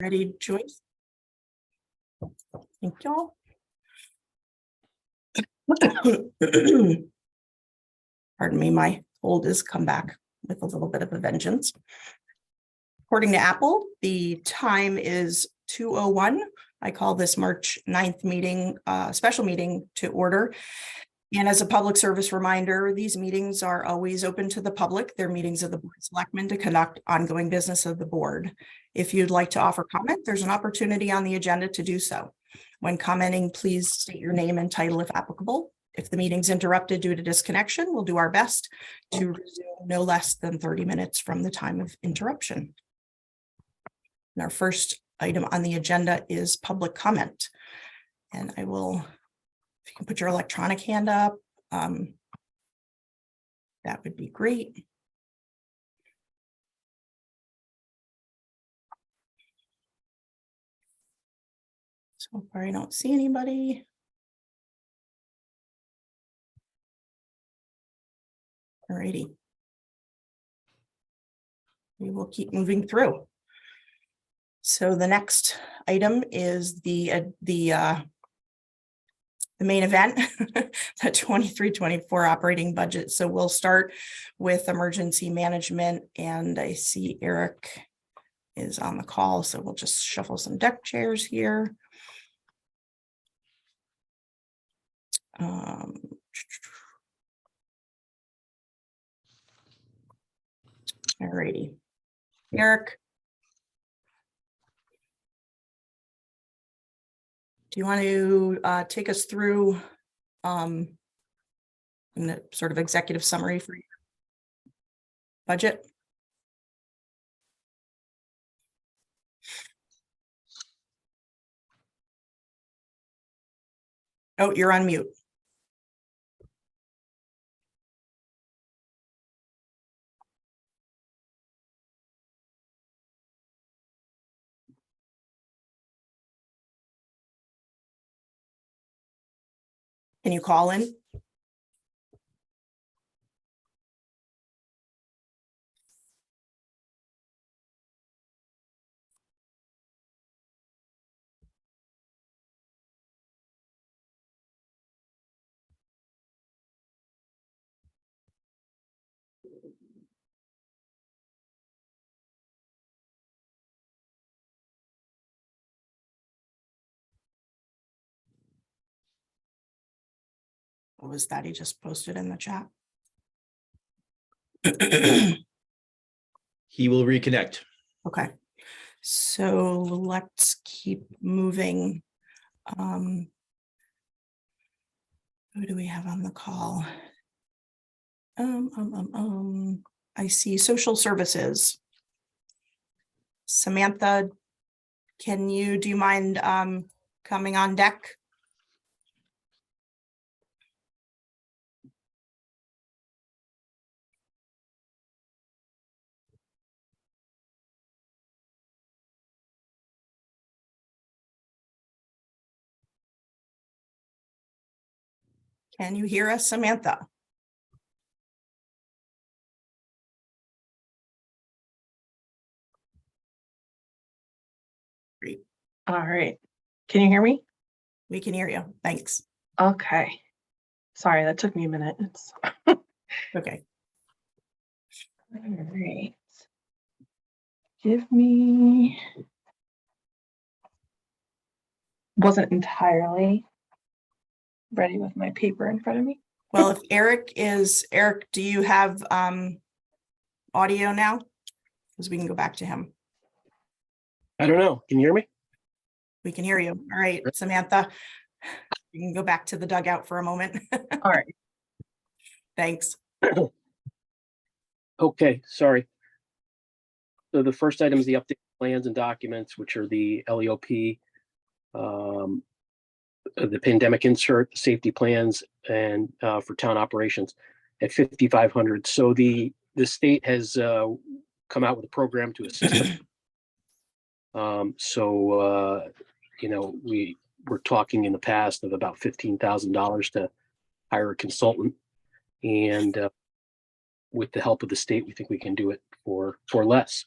Ready, Joyce? Thank y'all. Pardon me, my cold has come back with a little bit of a vengeance. According to Apple, the time is 2:01. I call this March 9th meeting, special meeting to order. And as a public service reminder, these meetings are always open to the public. They're meetings of the Board of Selectmen to conduct ongoing business of the board. If you'd like to offer comment, there's an opportunity on the agenda to do so. When commenting, please state your name and title if applicable. If the meeting's interrupted due to disconnection, we'll do our best to resume no less than 30 minutes from the time of interruption. And our first item on the agenda is public comment. And I will, if you can put your electronic hand up, that would be great. So far, I don't see anybody. All righty. We will keep moving through. So the next item is the main event, the 23-24 operating budget. So we'll start with emergency management, and I see Eric is on the call, so we'll just shuffle some deck chairs here. All righty, Eric. Do you want to take us through in the sort of executive summary for your budget? Oh, you're on mute. Can you call in? What was that he just posted in the chat? He will reconnect. Okay, so let's keep moving. Who do we have on the call? I see social services. Samantha, do you mind coming on deck? Can you hear us, Samantha? Great. All right. Can you hear me? We can hear you. Thanks. Okay. Sorry, that took me a minute. Okay. All right. Give me. Wasn't entirely ready with my paper in front of me. Well, if Eric, do you have audio now? Because we can go back to him. I don't know. Can you hear me? We can hear you. All right, Samantha, you can go back to the dugout for a moment. All right. Thanks. Okay, sorry. So the first item is the update plans and documents, which are the LEOP, the pandemic insert, the safety plans, and for town operations at 5,500. So the state has come out with a program to assist us. You know, we were talking in the past of about $15,000 to hire a consultant, and with the help of the state, we think we can do it for less.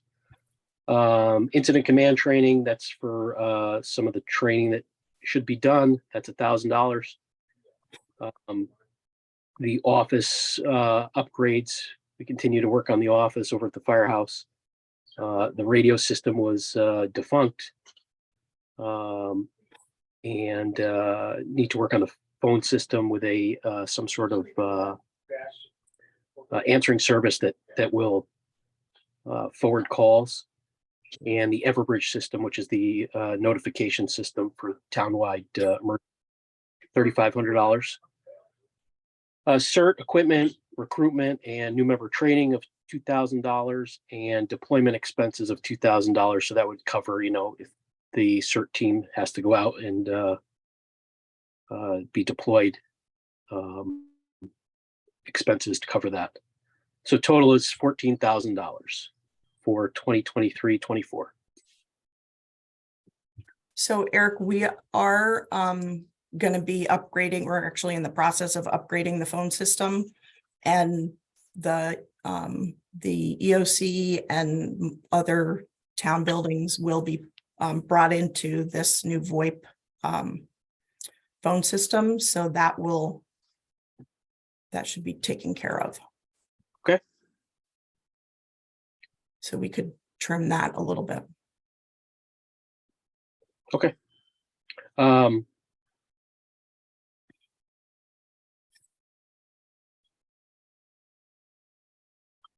Incident command training, that's for some of the training that should be done. That's $1,000. The office upgrades, we continue to work on the office over at the firehouse. The radio system was defunct. And need to work on the phone system with a some sort of answering service that will forward calls, and the Everbridge system, which is the notification system for townwide $3,500. CERT equipment, recruitment, and new member training of $2,000, and deployment expenses of $2,000. So that would cover, if the CERT team has to go out and be deployed, expenses to cover that. So total is $14,000 for 2023-24. So Eric, we are going to be upgrading, we're actually in the process of upgrading the phone system, and the EOC and other town buildings will be brought into this new VoIP phone system. So that should be taken care of. Okay. So we could trim that a little bit. Okay.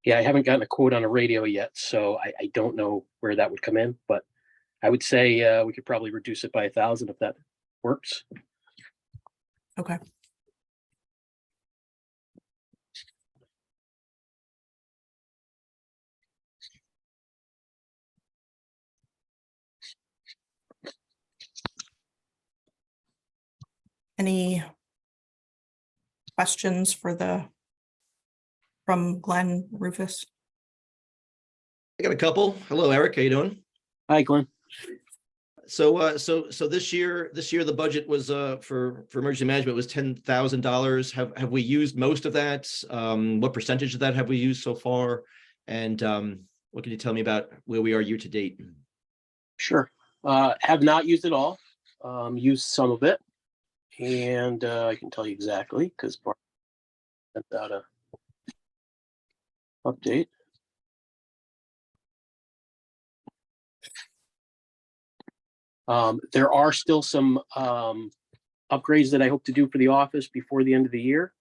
Yeah, I haven't gotten a quote on a radio yet, so I don't know where that would come in, but I would say we could probably reduce it by 1,000 if that works. Okay. Any questions from Glenn, Rufus? I got a couple. Hello, Eric. How you doing? Hi, Glenn. So this year the budget was for emergency management was $10,000. Have we used most of that? What percentage of that have we used so far? And what can you tell me about where we are year to date? Sure. Have not used it all. Used some of it, and I can tell you exactly because Bart sent out a update. There are still some upgrades that I hope to do for the office before the end of the year.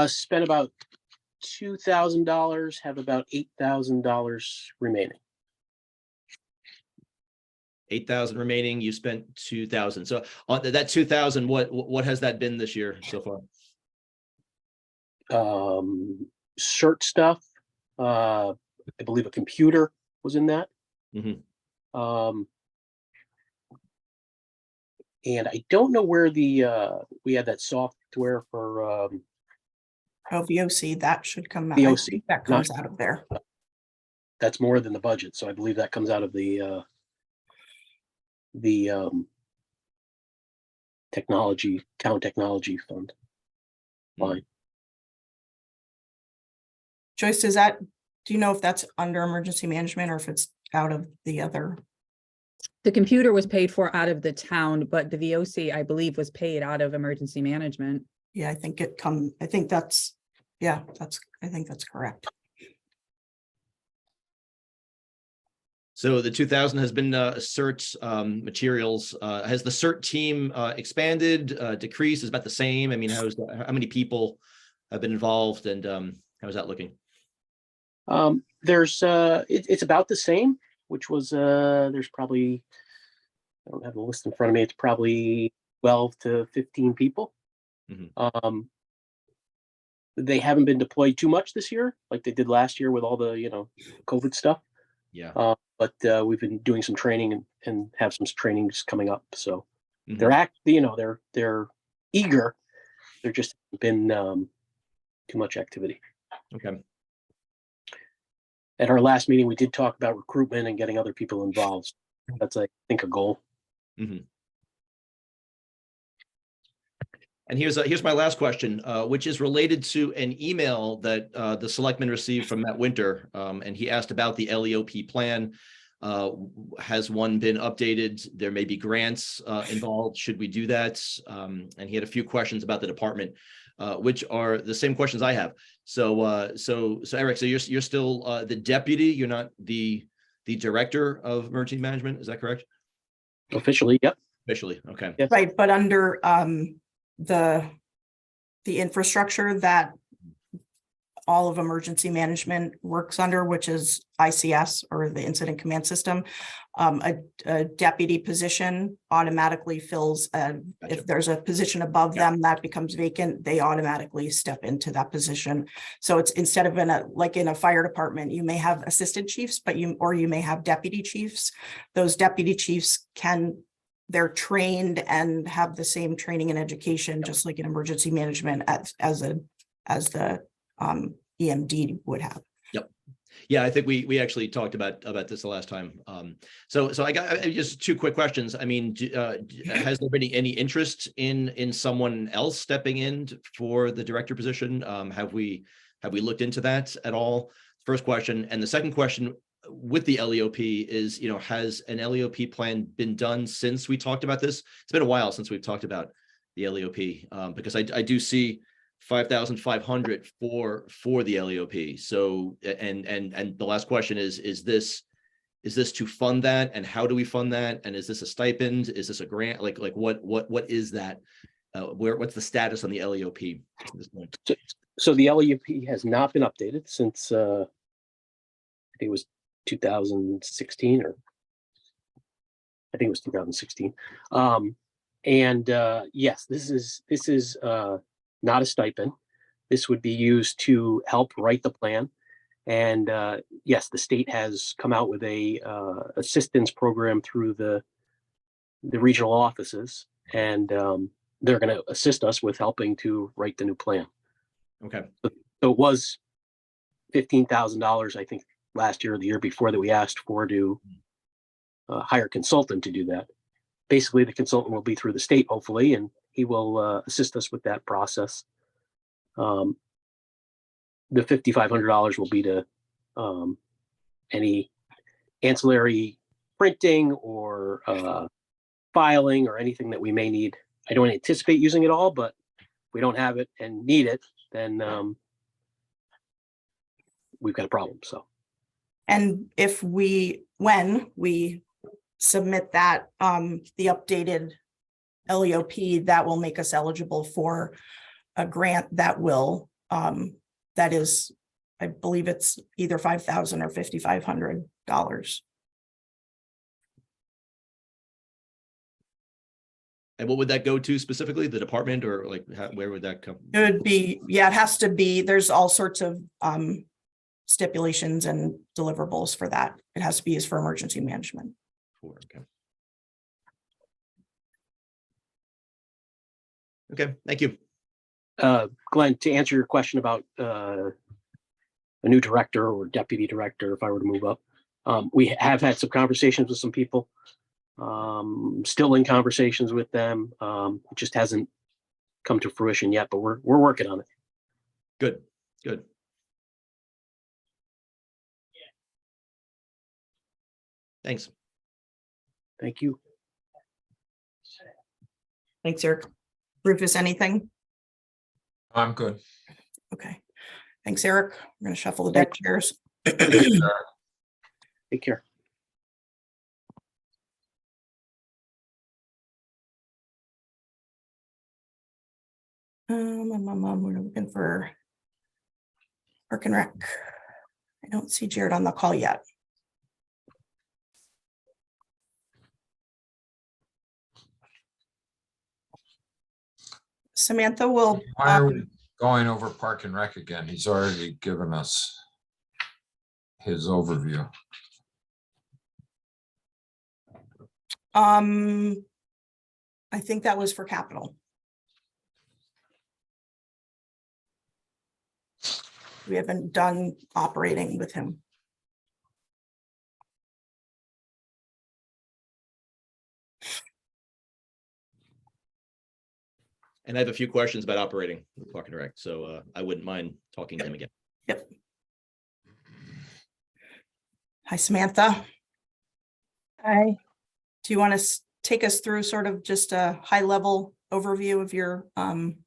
Spent about $2,000, have about $8,000 remaining. 8,000 remaining. You spent 2,000. So on that 2,000, what has that been this year so far? CERT stuff. I believe a computer was in that. Mm-hmm. And I don't know where we had that software for VOC, that should come out. VOC. That comes out of there. That's more than the budget, so I believe that comes out of the town technology fund line. Joyce, do you know if that's under emergency management or if it's out of the other? The computer was paid for out of the town, but the VOC, I believe, was paid out of emergency management. Yeah, I think that's correct. So the 2,000 has been CERT materials. Has the CERT team expanded, decreased? Is about the same? I mean, how many people have been involved, and how is that looking? It's about the same, which was there's probably, I don't have the list in front of me. It's probably 12 to 15 people. Mm-hmm. they haven't been deployed too much this year, like they did last year with all the, COVID stuff. Yeah. But we've been doing some training and have some trainings coming up. So Mhm. they're eager. There just been too much activity. Okay. At our last meeting, we did talk about recruitment and getting other people involved. That's, I think, a goal. Mhm. And here's my last question, which is related to an email that the selectman received from Matt Winter, and he asked about the LEOP plan. Has one been updated? There may be grants involved. Should we do that? And he had a few questions about the department, which are the same questions I have. So Eric, so you're still the deputy. You're not the director of emergency management. Is that correct? Officially, yep. Officially, okay. Yes. Right, but under the infrastructure that all of emergency management works under, which is ICS, or the Incident Command System, a deputy position automatically fills, Gotcha. if there's a position above them that becomes vacant, they automatically step into that position. So it's instead of like in a fire department, you may have assistant chiefs, but you may have deputy chiefs. Those deputy chiefs they're trained and have the same training and education, just like in emergency management as the EMD would have. Yep. Yeah, I think we actually talked about this the last time. So I got just two quick questions. I mean, has there been any interest in someone else stepping in for the director position? Have we looked into that at all? First question. And the second question with the LEOP is, has an LEOP plan been done since we talked about this? It's been a while since we've talked about the LEOP, because I do see 5,500 for the LEOP. So, and the last question is this to fund that? And how do we fund that? And is this a stipend? Is this a grant? Like what is that? What's the status on the LEOP at this point? So the LEOP has not been updated since I think it was 2016, or I think it was 2016. Yes, this is not a stipend. This would be used to help write the plan. And yes, the state has come out with a assistance program through the regional offices, and they're going to assist us with helping to write the new plan. Okay. So it was $15,000, I think, last year or the year before that we asked for to hire a consultant to do that. Basically, the consultant will be through the state, hopefully, and he will assist us with that process. The $5,500 will be to any ancillary printing or filing or anything that we may need. I don't anticipate using it all, but if we don't have it and need it, then we've got a problem. So, And when we submit that, the updated LEOP, that will make us eligible for a grant that will, that is, I believe it's either $5,000 or $5,500. And what would that go to specifically? The department, or like where would that come? It would be, it has to be, there's all sorts of stipulations and deliverables for that. It has to be used for emergency management. Okay. Okay, thank you. Glenn, to answer your question about a new director or deputy director, if I were to move up, we have had some conversations with some people. Still in conversations with them. It just hasn't come to fruition yet, but we're working on it. Good. Thanks. Thank you. Thanks, Eric. Rufus, anything? I'm good. Okay. Thanks, Eric. We're going to shuffle the deck chairs. Take care. We're looking for Park and Rec. I don't see Jared on the call yet. Samantha will. Why are we going over Park and Rec again. He's already given us his overview. I think that was for capital. We haven't done operating with him. And I have a few questions about operating with Park and Rec, so I wouldn't mind talking to him again. Yep. Hi, Samantha. Hi. Do you want to take us through sort of just a high level overview of your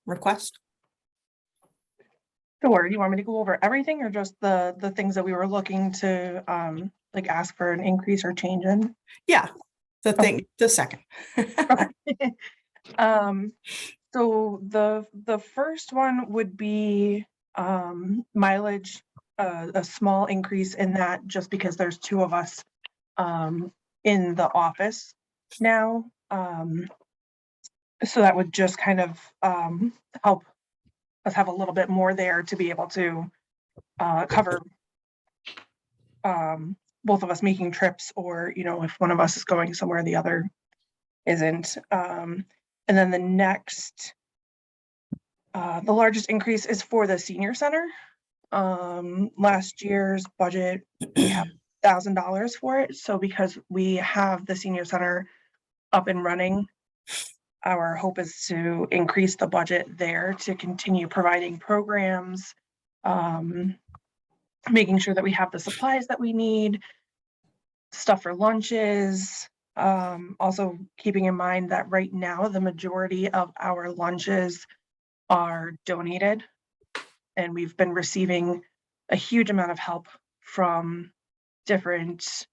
request? Sure. You want me to go over everything or just the things that we were looking to like ask for an increase or change in? Yeah, the second. So the first one would be mileage, a small increase in that just because there's two of us in the office now. So that would just kind of help us have a little bit more there to be able to cover both of us making trips, or if one of us is going somewhere the other isn't. And then the next, the largest increase is for the senior center. Last year's budget, we have $1,000 for it. So because we have the senior center up and running, our hope is to increase the budget there to continue providing programs, making sure that we have the supplies that we need, stuff for lunches. Also keeping in mind that right now, the majority of our lunches are donated, and we've been receiving a huge amount of help from different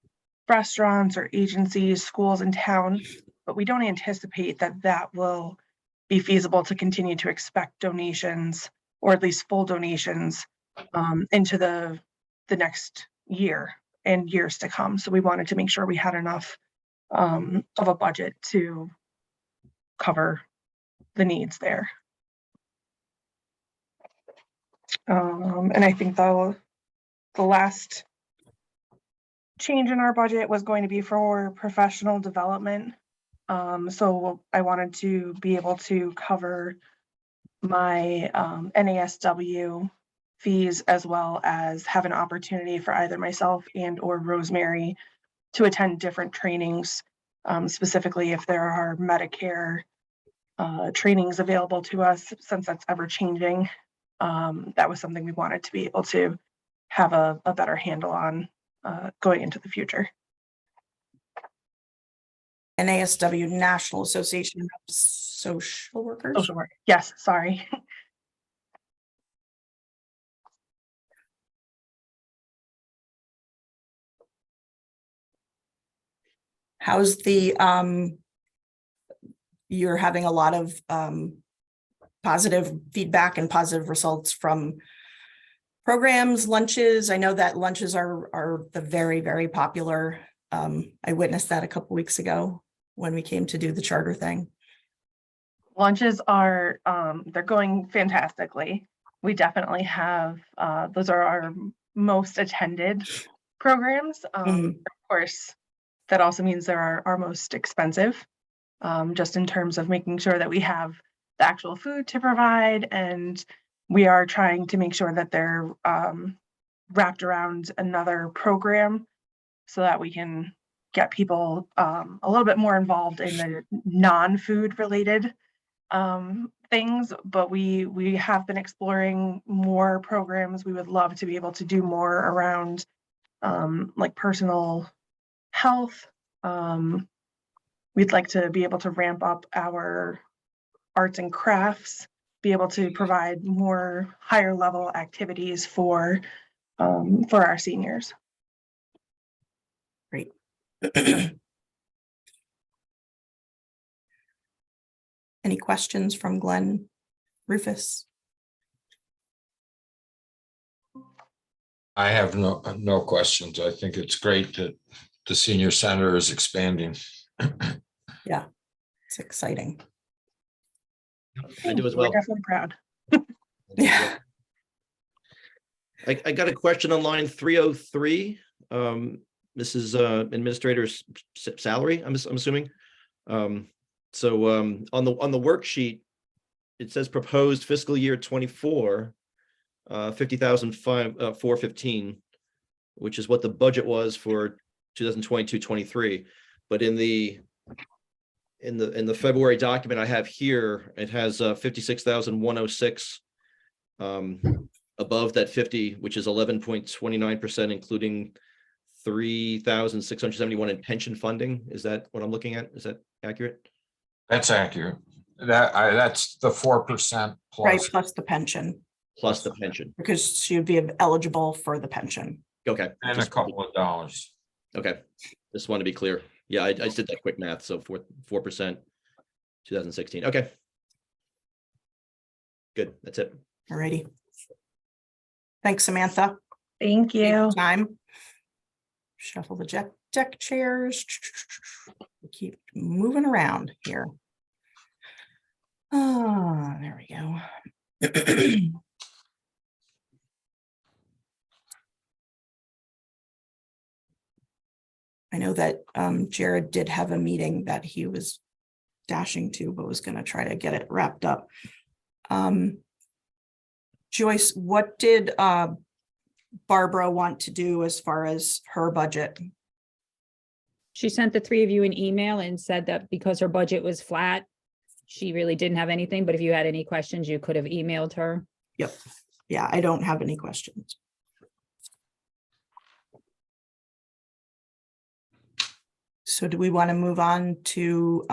restaurants or agencies, schools in town, but we don't anticipate that that will be feasible to continue to expect donations, or at least full donations, into the next year and years to come. So we wanted to make sure we had enough of a budget to cover the needs there. And I think the last change in our budget was going to be for professional development. So I wanted to be able to cover my NASW fees, as well as have an opportunity for either myself and or Rosemary to attend different trainings, specifically if there are Medicare trainings available to us, since that's ever changing. That was something we wanted to be able to have a better handle on going into the future. NASW, National Association of Social Workers. Social work. Yes, sorry. How's the you're having a lot of positive feedback and positive results from programs, lunches. I know that lunches are the very, very popular. I witnessed that a couple weeks ago when we came to do the charter thing. Lunches are they're going fantastically. We definitely have those are our most attended programs. Of course, that also means they're our most expensive, just in terms of making sure that we have the actual food to provide, and we are trying to make sure that they're wrapped around another program so that we can get people a little bit more involved in the non-food related things. But we have been exploring more programs. We would love to be able to do more around like personal health. We'd like to be able to ramp up our arts and crafts, be able to provide more higher level activities for our seniors. Great. Any questions from Glenn, Rufus? I have no questions. I think it's great that the senior center is expanding. Yeah, it's exciting. I do as well. We're definitely proud. I Yeah. I got a question on line 303. Mrs. Administrator's salary, I'm assuming. So on the worksheet, it says proposed fiscal year 24, 50,415, which is what the budget was for 2022-23. But in the February document I have here, it has 56,106 above that 50, which is 11.29%, including 3,671 in pension funding. Is that what I'm looking at? Is that accurate? That's accurate. That's the 4% Right, plus. plus the pension, Plus the pension. because she would be eligible for the pension. Okay. And a Just- couple of dollars. Okay. Just want to be clear. Yeah, I did that quick math. So 4%, 2016. Okay. Good. That's it. Alrighty. Thanks, Samantha. Thank Take your you. time. Shuffle the deck chairs. Keep moving around here. Ah, there we go. I know that Jared did have a meeting that he was dashing to, but was going to try to get it wrapped up. Joyce, what did Barbara want to do as far as her budget? She sent the three of you an email and said that because her budget was flat, she really didn't have anything, but if you had any questions, you could have emailed her. Yep. Yeah, I don't have any questions. So do we want to move on to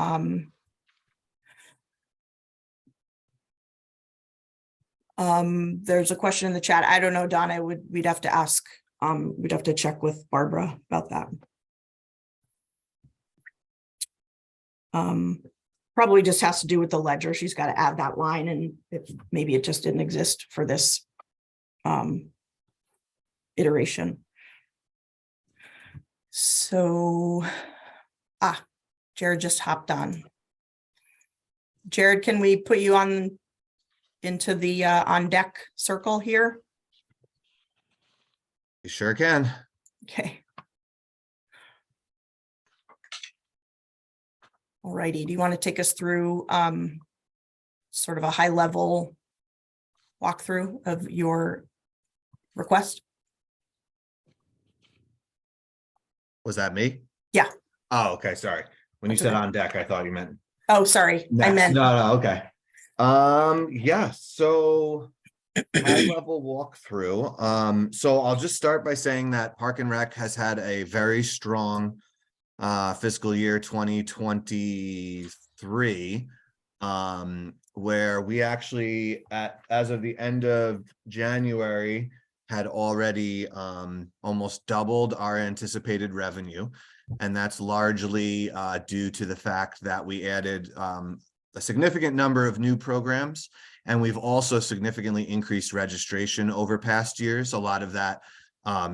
there's a question in the chat. I don't know, Donna, we'd have to ask, we'd have to check with Barbara about that. Probably just has to do with the ledger. She's got to add that line, and maybe it just didn't exist for this iteration. So, Jared just hopped on. Jared, can we put you on into the on deck circle here? You sure can. Okay. All righty. Do you want to take us through sort of a high level walkthrough of your request? Was that me? Yeah. Oh, okay. Sorry. When you That's said okay. on deck, I thought you meant Oh, sorry. I next. meant, No, okay. Yeah, so high level walkthrough. So I'll just start by saying that Park and Rec has had a very strong fiscal year 2023, where we actually as of the end of January had already almost doubled our anticipated revenue. And that's largely due to the fact that we added a significant number of new programs, and we've also significantly increased registration over past years. A lot of that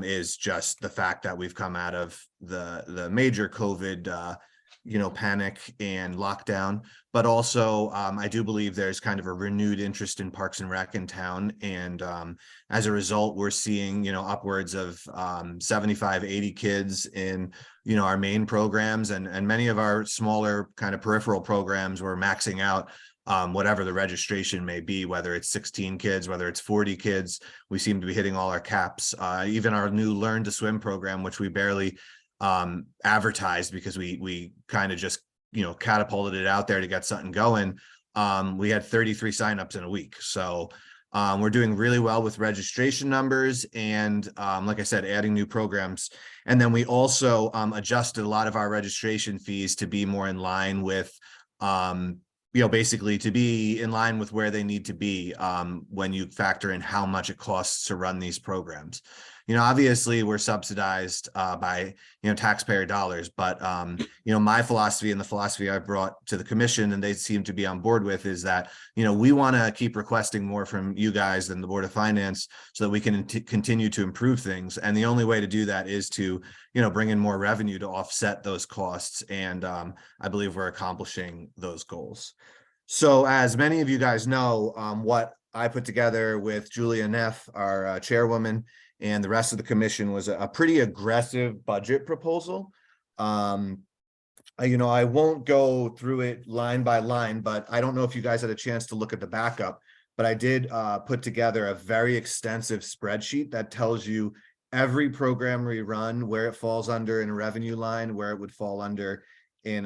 is just the fact that we've come out of the major COVID panic and lockdown, but also I do believe there's kind of a renewed interest in Parks and Rec in town, and as a result we're seeing upwards of 75, 80 kids in our main programs, and many of our smaller kind of peripheral programs we're maxing out whatever the registration may be, whether it's 16 kids, whether it's 40 kids. We seem to be hitting all our caps. Even our new Learn to Swim program, which we barely advertised because we kind of just catapulted it out there to get something going. We had 33 signups in a week. So we're doing really well with registration numbers, and like I said, adding new programs. And then we also adjusted a lot of our registration fees to be more in line with basically to be in line with where they need to be when you factor in how much it costs to run these programs. Obviously we're subsidized by taxpayer dollars, but my philosophy and the philosophy I brought to the commission, and they seem to be on board with, is that we want to keep requesting more from you guys than the Board of Finance so that we can continue to improve things. And the only way to do that is to bring in more revenue to offset those costs, and I believe we're accomplishing those goals. So as many of you guys know, what I put together with Julia Neff, our chairwoman, and the rest of the commission was a pretty aggressive budget proposal. I won't go through it line by line, but I don't know if you guys had a chance to look at the backup, but I did put together a very extensive spreadsheet that tells you every program we run, where it falls under in a revenue line, where it would fall under in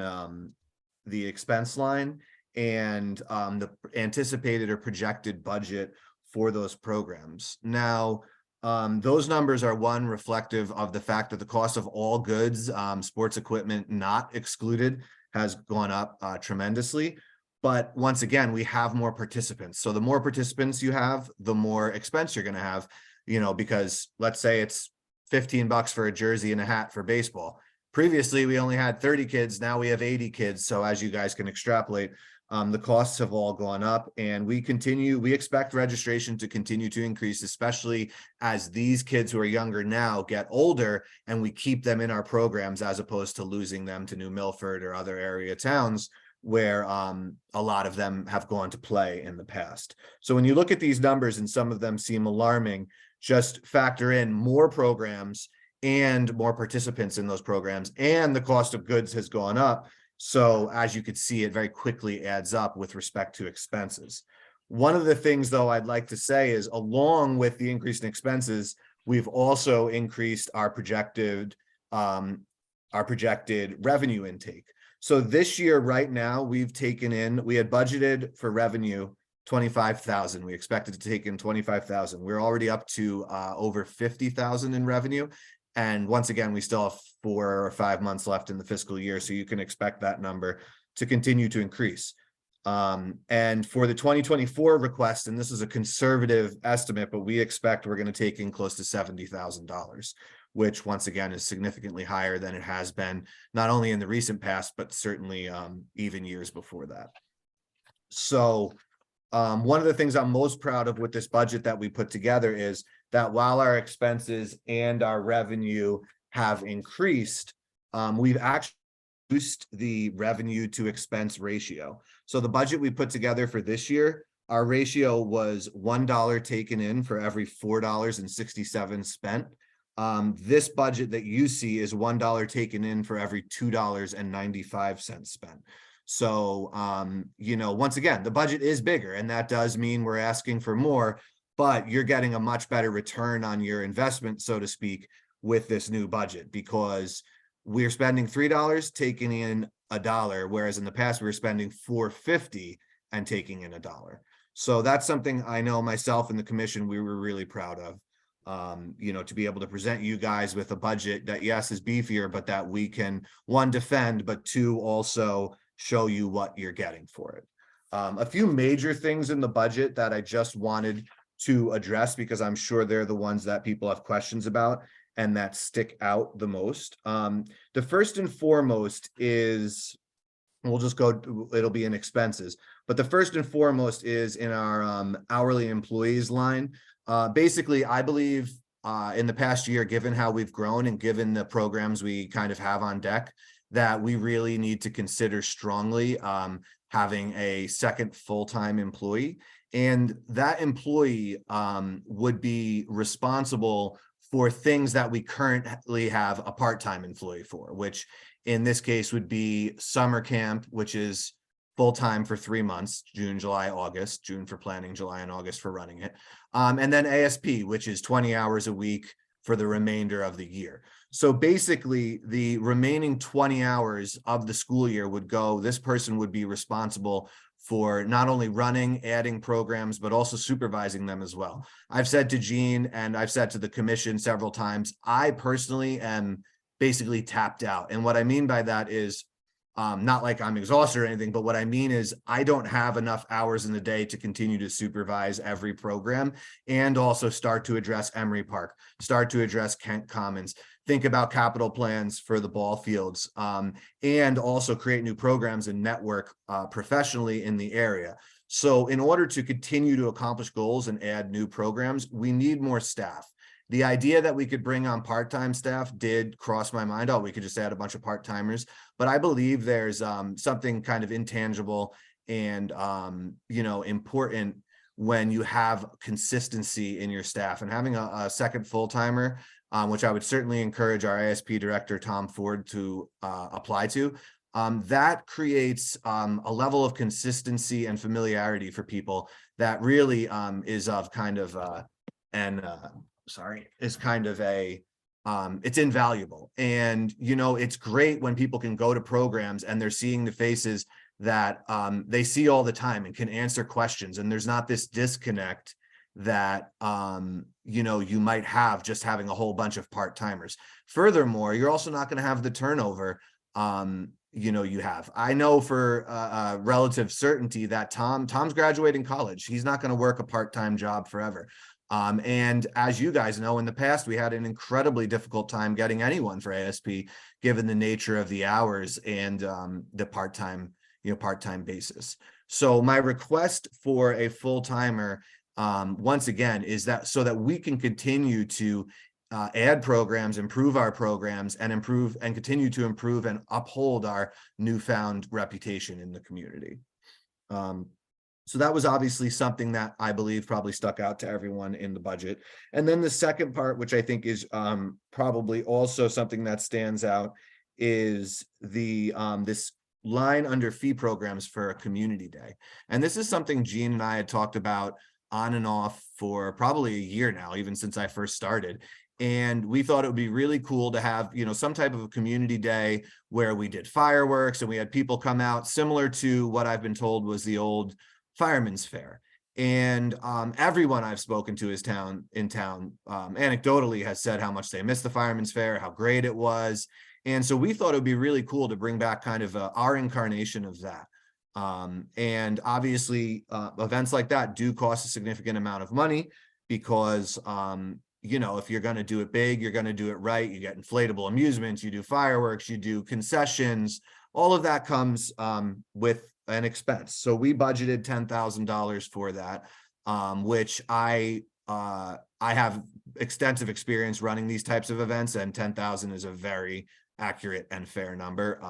the expense line, and the anticipated or projected budget for those programs. Now, those numbers are one reflective of the fact that the cost of all goods, sports equipment not excluded, has gone up tremendously. But once again, we have more participants. So the more participants you have, the more expense you're going to have, because let's say it's $15 for a jersey and a hat for baseball. Previously, we only had 30 kids. Now we have 80 kids. So as you guys can extrapolate, the costs have all gone up, and we expect registration to continue to increase, especially as these kids who are younger now get older and we keep them in our programs, as opposed to losing them to New Milford or other area towns where a lot of them have gone to play in the past. So when you look at these numbers and some of them seem alarming, just factor in more programs and more participants in those programs, and the cost of goods has gone up. So as you could see, it very quickly adds up with respect to expenses. One of the things, though, I'd like to say is, along with the increase in expenses, we've also increased our projected revenue intake. So this year, right now, we had budgeted for revenue 25,000. We expected to take in 25,000. We're already up to over 50,000 in revenue. And once again, we still have 4 or 5 months left in the fiscal year, so you can expect that number to continue to increase. And for the 2024 request, and this is a conservative estimate, but we expect we're going to take in close to $70,000, which once again is significantly higher than it has been, not only in the recent past, but certainly even years before that. So one of the things I'm most proud of with this budget that we put together is that while our expenses and our revenue have increased, we've actually reduced the revenue to expense ratio. So the budget we put together for this year, our ratio was $1 taken in for every $4.67 spent. This budget that you see is $1 taken in for every $2.95 spent. So, once again, the budget is bigger, and that does mean we're asking for more, but you're getting a much better return on your investment, so to speak, with this new budget, because we're spending $3, taking in $1, whereas in the past we were spending $4.50 and taking in $1. So that's something I know myself and the commission, we were really proud of. To be able to present you guys with a budget that, yes, is beefier, but that we can, one, defend, but two, also show you what you're getting for it. A few major things in the budget that I just wanted to address, because I'm sure they're the ones that people have questions about and that stick out the most. The first and foremost is, it'll be in expenses, but the first and foremost is in our hourly employees line. Basically, I believe in the past year, given how we've grown and given the programs we kind of have on deck, that we really need to consider strongly having a second full-time employee. And that employee would be responsible for things that we currently have a part-time employee for, which in this case would be summer camp, which is full-time for 3 months, June, July, August, June for planning, July and August for running it. And then ASP, which is 20 hours a week for the remainder of the year. So basically the remaining 20 hours of the school year this person would be responsible for not only running, adding programs, but also supervising them as well. I've said to Jean and I've said to the commission several times, I personally am basically tapped out. And what I mean by that is not like I'm exhausted or anything, but what I mean is I don't have enough hours in the day to continue to supervise every program and also start to address Emery Park, start to address Kent Commons, think about capital plans for the ball fields, and also create new programs and network professionally in the area. So in order to continue to accomplish goals and add new programs, we need more staff. The idea that we could bring on part-time staff did cross my mind. We could just add a bunch of part-timers, but I believe there's something kind of intangible and important when you have consistency in your staff, and having a second full-timer, which I would certainly encourage our ISP director, Tom Ford, to apply to. That creates a level of consistency and familiarity for people that really is of kind of is kind of a it's invaluable. And it's great when people can go to programs and they're seeing the faces that they see all the time and can answer questions, and there's not this disconnect that you might have just having a whole bunch of part-timers. Furthermore, you're also not going to have the turnover you have. I know for relative certainty that Tom's graduating college. He's not going to work a part-time job forever. And as you guys know, in the past, we had an incredibly difficult time getting anyone for ASP, given the nature of the hours and the part-time basis. So my request for a full-timer, once again, is that so that we can continue to add programs, improve our programs, and continue to improve and uphold our newfound reputation in the community. So that was obviously something that I believe probably stuck out to everyone in the budget. And then the second part, which I think is probably also something that stands out, is the this line under fee programs for a community day. And this is something Jean and I had talked about on and off for probably a year now, even since I first started. And we thought it would be really cool to have, some type of a community day where we did fireworks and we had people come out, similar to what I've been told was the old Fireman's Fair. And everyone I've spoken to in town anecdotally has said how much they miss the Fireman's Fair, how great it was. And so we thought it would be really cool to bring back kind of our incarnation of that. And obviously events like that do cost a significant amount of money because, if you're going to do it big, you're going to do it right. You get inflatable amusements, you do fireworks, you do concessions, all of that comes with an expense. So we budgeted $10,000 for that, which I have extensive experience running these types of events, and 10,000 is a very accurate and fair number.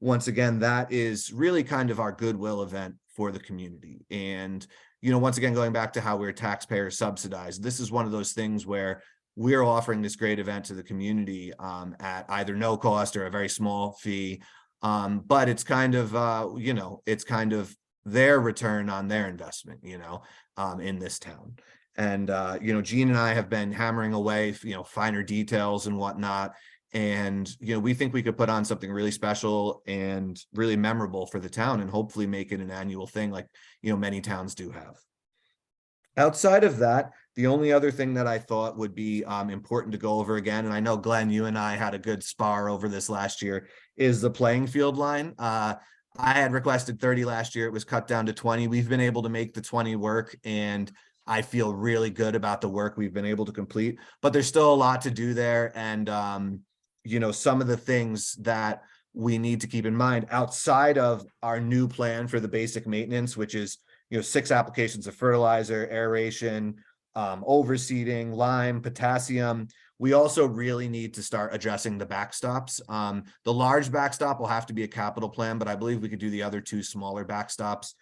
Once again, that is really kind of our goodwill event for the community. And, once again, going back to how we're taxpayer subsidized, this is one of those things where we're offering this great event to the community at either no cost or a very small fee. But it's kind of, it's kind of their return on their investment, in this town. And, Jean and I have been hammering away, finer details and whatnot. And, we think we could put on something really special and really memorable for the town and hopefully make it an annual thing like, many towns do have. Outside of that, the only other thing that I thought would be important to go over again, and I know Glenn, you and I had a good spar over this last year, is the playing field line. I had requested 30 last year. It was cut down to 20. We've been able to make the 20 work, and I feel really good about the work we've been able to complete, but there's still a lot to do there. And, some of the things that we need to keep in mind outside of our new plan for the basic maintenance, which is, 6 applications of fertilizer, aeration, overseeding, lime, potassium. We also really need to start addressing the backstops. The large backstop will have to be a capital plan, but I believe we could do the other 2 smaller backstops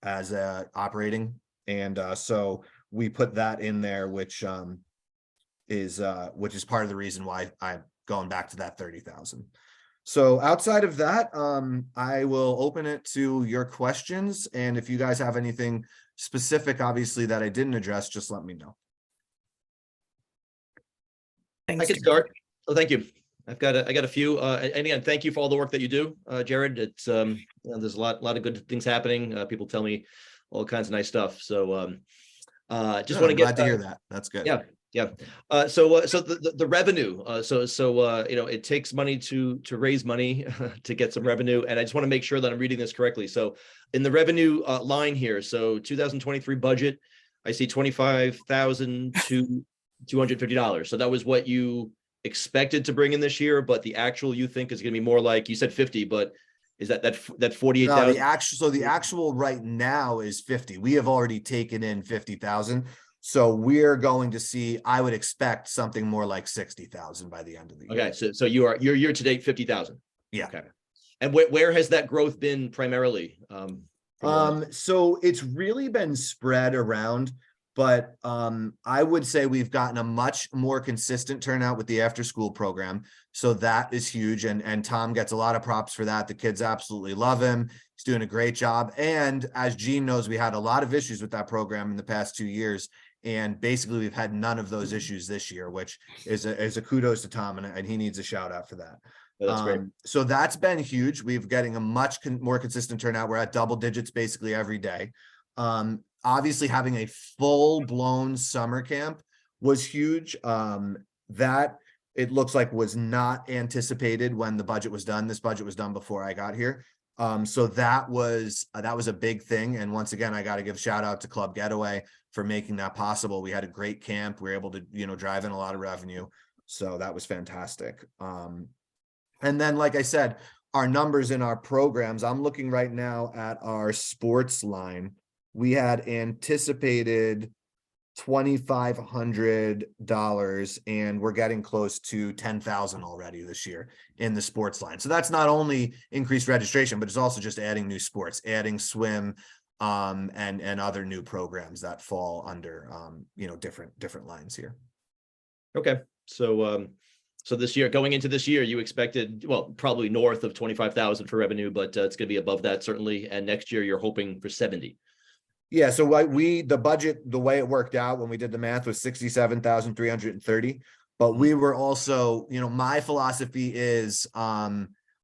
as operating. And so we put that in there, which is part of the reason why I'm going back to that 30,000. So outside of that, I will open it to your questions. And if you guys have anything specific, obviously, that I didn't address, just let me know. Thanks, I can start. Oh, thank you. I got a few. And again, thank you for all the work that you do, Jared. It's there's a lot of good things happening. People tell me all kinds of nice stuff. So just want to glad to hear that. That's good. Yeah. Yeah. So the revenue. It takes money to raise money to get some revenue, and I just want to make sure that I'm reading this correctly. So in the revenue line here, so 2023 budget, I see $25,250. So that was what you expected to bring in this year, but the actual you think is going to be more like, you said 50, but is that 48,000? No, the actual right now is 50. We have already taken in 50,000. So we're going to see, I would expect something more like 60,000 by the end of the year. Okay, so you're year to date 50,000. Yeah. Okay. And where has that growth been primarily? From the last- So it's really been spread around, but I would say we've gotten a much more consistent turnout with the after school program. So that is huge. And Tom gets a lot of props for that. The kids absolutely love him. He's doing a great job. And as Gene knows, we had a lot of issues with that program in the past 2 years. And basically we've had none of those issues this year, which is a kudos to Tom, and he needs a shout out for that. That's great. So that's been huge. We're getting a much more consistent turnout. We're at double digits basically every day. Obviously having a full-blown summer camp was huge. That it looks like was not anticipated when the budget was done. This budget was done before I got here. So that was a big thing. And once again, I got to give shout out to Club Getaway for making that possible. We had a great camp. We were able to, drive in a lot of revenue. So that was fantastic. And then, like I said, our numbers in our programs, I'm looking right now at our sports line. We had anticipated $2,500 and we're getting close to 10,000 already this year in the sports line. So that's not only increased registration, but it's also just adding new sports, adding swim, and other new programs that fall under, different lines here. Okay. So, so this year, going into this year, you expected, well, probably north of 25,000 for revenue, but it's going to be above that certainly. And next year you're hoping for 70. Yeah. So the budget, the way it worked out when we did the math was 67,330. But we were also, my philosophy is,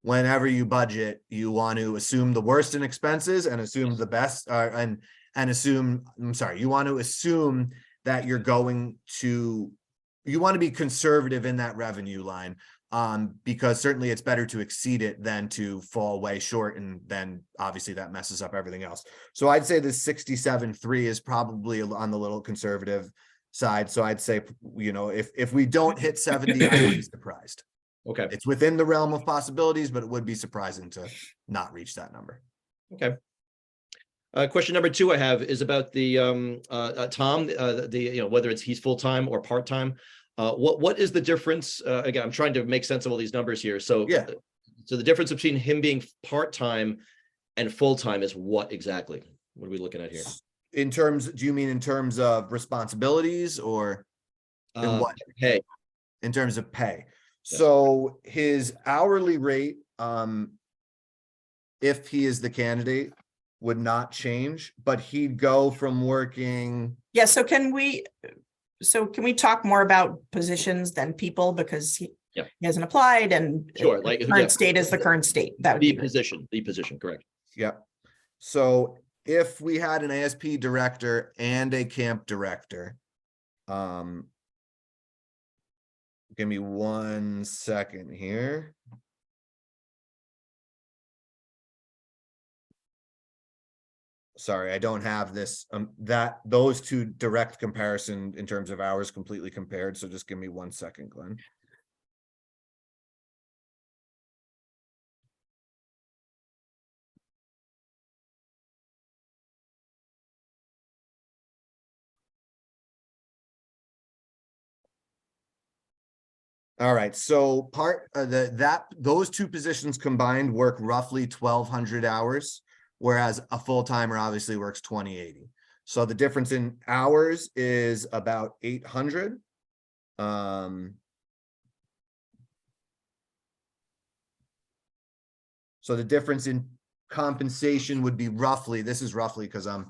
whenever you budget, you want to assume the worst in expenses and assume the best, you want to assume that you want to be conservative in that revenue line, because certainly it's better to exceed it than to fall way short, and then obviously that messes up everything else. So I'd say the 67.3 is probably on the little conservative side. So I'd say, if we don't hit 70, I would be surprised. Okay. It's within the realm of possibilities, but it would be surprising to not reach that number. Okay. Question number 2 I have is about the Tom, whether he's full-time or part-time. What is the difference? Again, I'm trying to make sense of all these numbers here. So Yeah. So the difference between him being part-time and full-time is what exactly? What are we looking at here? Do you mean in terms of responsibilities or in what? Hey, In terms of pay? Yes. So his hourly rate, if he is the candidate, would not change, but he'd go from working. Yeah, so can we talk more about positions than people, because he hasn't applied, and Sure, the current state is the current state. That would be the position, correct. Yep. So if we had an ASP director and a camp director, give me 1 second here. Sorry, I don't have this, those two direct comparison in terms of hours completely compared. So just give me 1 second, Glenn. All right, so those two positions combined work roughly 1,200 hours, whereas a full-timer obviously works 2,080. So the difference in hours is about 800. So the difference in compensation would be roughly, this is roughly because I'm,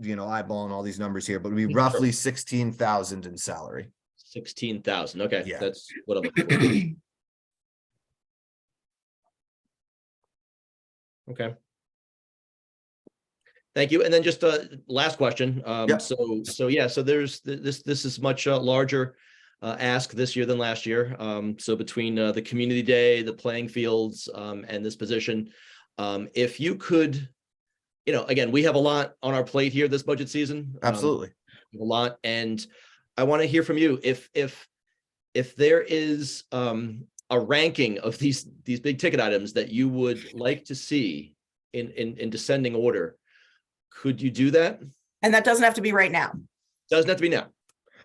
eyeballing all these numbers here, but it would be roughly 16,000 in salary. 16,000. Okay, Yeah. that's what I'm looking for. Okay. Thank you. And then just last question. Yep. So there's this is much larger ask this year than last year. So between the community day, the playing fields, and this position, if you could, again, we have a lot on our plate here this budget season. Absolutely. A lot, and I want to hear from you if there is a ranking of these big ticket items that you would like to see in descending order. Could you do that? And that doesn't have to be right now. Doesn't have to be now.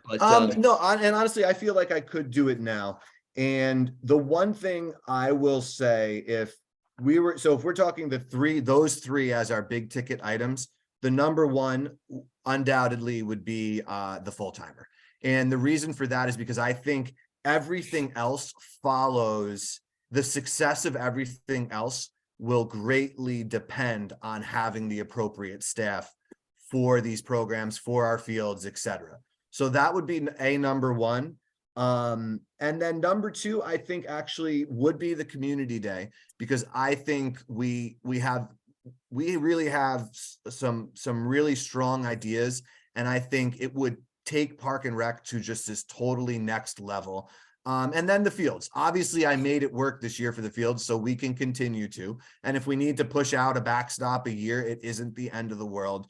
But, No, and honestly, I feel like I could do it now. And the one thing I will say, so if we're talking those three as our big ticket items, the number one undoubtedly would be the full timer. And the reason for that is because I think everything else follows, the success of everything else will greatly depend on having the appropriate staff for these programs, for our fields, etc. So that would be number one. And then number two, I think actually would be the community day, because I think we really have some really strong ideas, and I think it would take Park and Rec to just this totally next level. And then the fields. Obviously, I made it work this year for the fields, so we can continue to. And if we need to push out a backstop a year, it isn't the end of the world,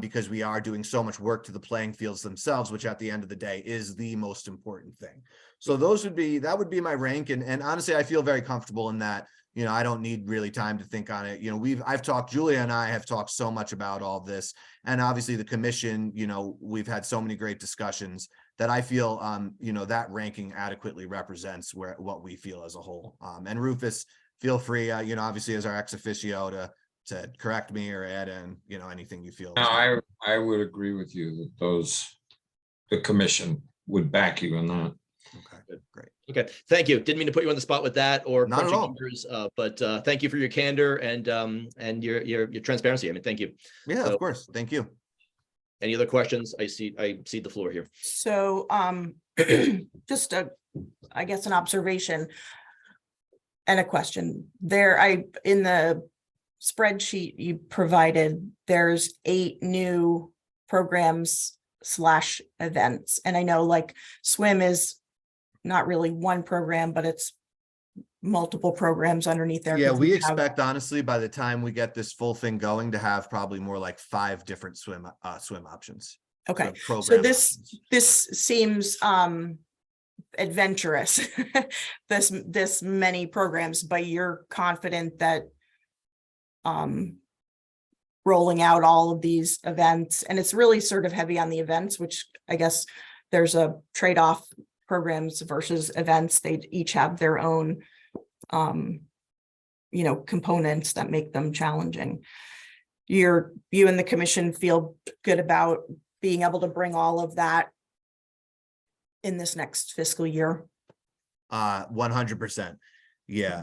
because we are doing so much work to the playing fields themselves, which at the end of the day is the most important thing. So that would be my rank. And honestly, I feel very comfortable in that. You know, I don't need really time to think on it. You know, Julia and I have talked so much about all this, and obviously the commission, you know, we've had so many great discussions that I feel, you know, that ranking adequately represents what we feel as a whole. And Rufus, feel free, you know, obviously as our ex officio to correct me or add in, you know, anything you feel. No, I would agree with you that the commission would back you on that. Okay, great. Okay, thank you. Didn't mean to put you on the spot with that or Not at crunching all. numbers, but thank you for your candor and your transparency. I mean, thank you. Yeah, So- of course. Thank you. Any other questions? I see the floor here. So, just I guess an observation and a question there. In the spreadsheet you provided, there's 8 new programs / events. And I know like swim is not really one program, but it's multiple programs underneath there. Yeah, 'cause we you have- expect honestly, by the time we get this full thing going, to have probably more like 5 different swim options. Okay, So so program this options. seems adventurous. This many programs, but you're confident that rolling out all of these events, and it's really sort of heavy on the events, which I guess there's a trade-off, programs versus events. They each have their own you know, components that make them challenging. You and the commission feel good about being able to bring all of that in this next fiscal year? 100%. Yeah.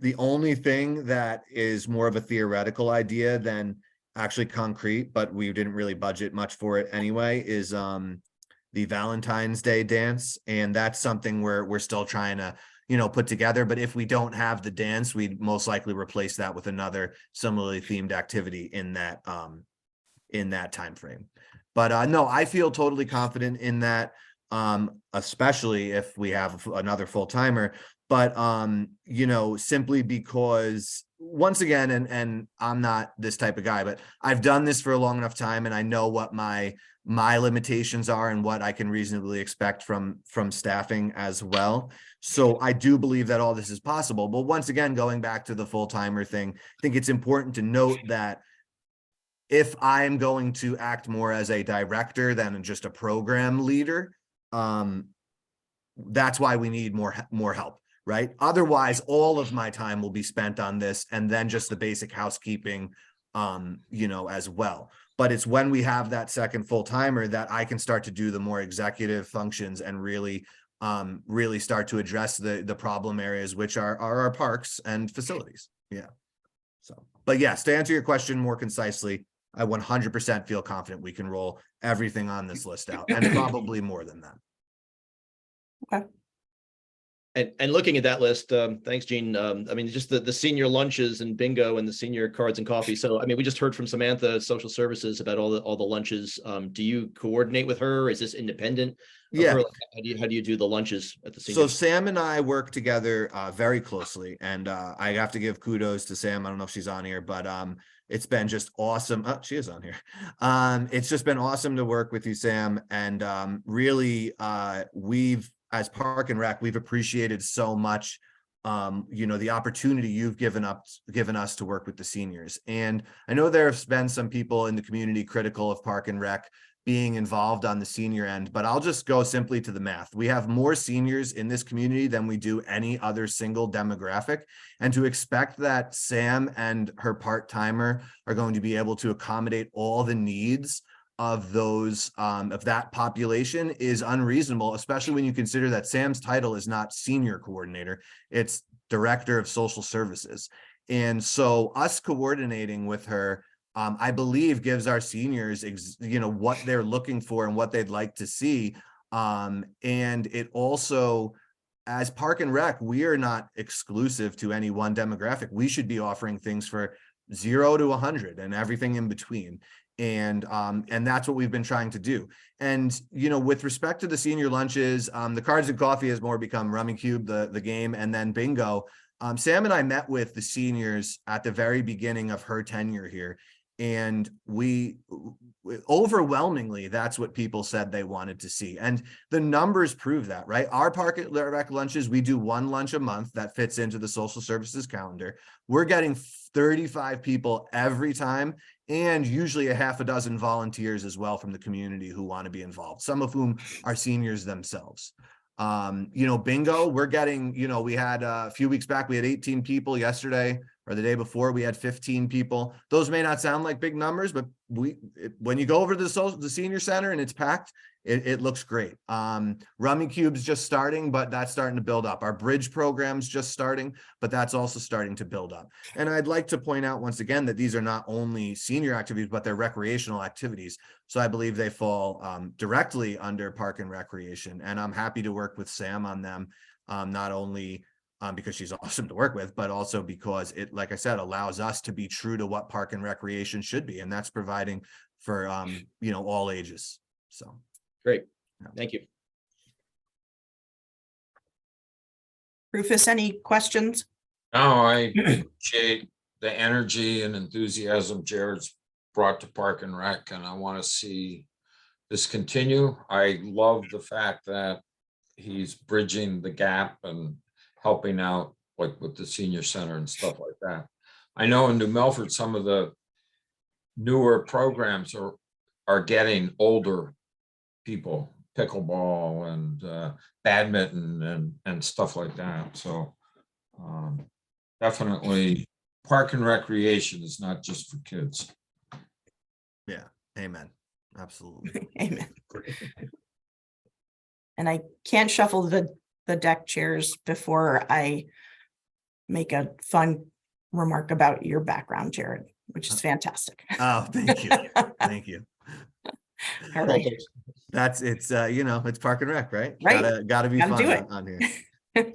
The only thing that is more of a theoretical idea than actually concrete, but we didn't really budget much for it anyway, is the Valentine's Day dance. And that's something we're still trying to, you know, put together. But if we don't have the dance, we'd most likely replace that with another similarly themed activity in that time frame. But no, I feel totally confident in that, especially if we have another full timer. But you know, simply because once again, and I'm not this type of guy, but I've done this for a long enough time, and I know what my limitations are and what I can reasonably expect from staffing as well. So I do believe that all this is possible. But once again, going back to the full timer thing, I think it's important to note that if I'm going to act more as a director than just a program leader, that's why we need more help, right? Otherwise, all of my time will be spent on this, and then just the basic housekeeping, you know, as well. But it's when we have that second full timer that I can start to do the more executive functions and really start to address the problem areas, which are our parks and facilities. Yeah. So, but yes, to answer your question more concisely, I 100% feel confident we can roll everything on this list out, and probably more than that. Okay. And looking at that list, thanks, Gene. I mean, just the senior lunches and bingo and the senior cards and coffee. So, I mean, we just heard from Samantha, social services, about all the lunches. Do you coordinate with her? Is this independent of Yeah. her? Like, how do you do the lunches at the So senior? Sam and I work together very closely, and I have to give kudos to Sam. I don't know if she's on here, but it's been just awesome. Oh, she is on here. It's just been awesome to work with you, Sam. And really, as Park and Rec, we've appreciated so much, you know, the opportunity you've given us to work with the seniors. And I know there have been some people in the community critical of Park and Rec being involved on the senior end, but I'll just go simply to the math. We have more seniors in this community than we do any other single demographic. And to expect that Sam and her part-timer are going to be able to accommodate all the needs of those of that population is unreasonable, especially when you consider that Sam's title is not senior coordinator, it's director of social services. And so us coordinating with her, I believe gives our seniors, what they're looking for and what they'd like to see. And it also, as Park and Rec, we are not exclusive to any one demographic. We should be offering things for 0 to 100 and everything in between. And that's what we've been trying to do. And, with respect to the senior lunches, the cards and coffee has more become Rummy Cube, the game, and then bingo. Sam and I met with the seniors at the very beginning of her tenure here. And we overwhelmingly, that's what people said they wanted to see. And the numbers prove that, right? Our Park and Rec lunches, we do 1 lunch a month that fits into the social services calendar. We're getting 35 people every time, and usually a half a dozen volunteers as well from the community who want to be involved, some of whom are seniors themselves. Bingo, we're getting, we had a few weeks back, we had 18 people. Yesterday or the day before, we had 15 people. Those may not sound like big numbers, but when you go over to the senior center and it's packed, it looks great. Rummy Cube's just starting, but that's starting to build up. Our bridge program's just starting, but that's also starting to build up. And I'd like to point out once again that these are not only senior activities, but they're recreational activities. So I believe they fall directly under Park and Recreation. And I'm happy to work with Sam on them, not only because she's awesome to work with, but also because it, like I said, allows us to be true to what Park and Recreation should be. And that's providing for, all ages. So. Great. Thank you. Rufus, any questions? No, I appreciate the energy and enthusiasm Jared's brought to Park and Rec, and I want to see this continue. I love the fact that he's bridging the gap and helping out, like with the senior center and stuff like that. I know in New Milford, some of the newer programs are getting older people, pickleball and badminton and stuff like that. So definitely Park and Recreation is not just for kids. Yeah, amen. Absolutely. Amen. And I can't shuffle the deck chairs before I make a fun remark about your background, Jared, which is fantastic. Oh, thank you. Thank you. All right. It's Park and Rec, right? Right. Gotta be Gotta fun do it. on here. It's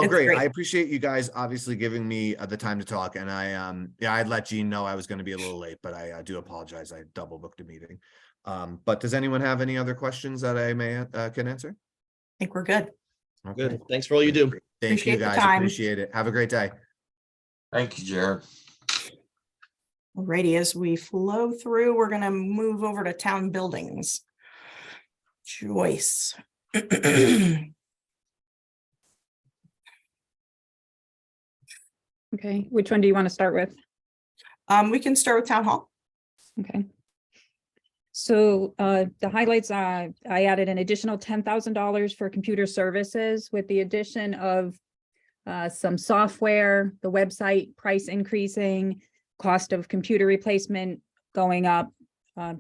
Great. great. I appreciate you guys obviously giving me the time to talk. And I'd let Jean know I was going to be a little late, but I do apologize. I double booked a meeting. But does anyone have any other questions that I can answer? I think we're good. Okay. Good. Thanks for all you do. Thank you Appreciate the guys. time. Appreciate it. Have a great day. Thank you, Jared. Alrighty, as we flow through, we're gonna move over to town buildings. Joyce. Okay, which one do you want to start with? We can start with town hall. Okay. So the highlights are, I added an additional $10,000 for computer services with the addition of some software, the website price increasing, cost of computer replacement going up,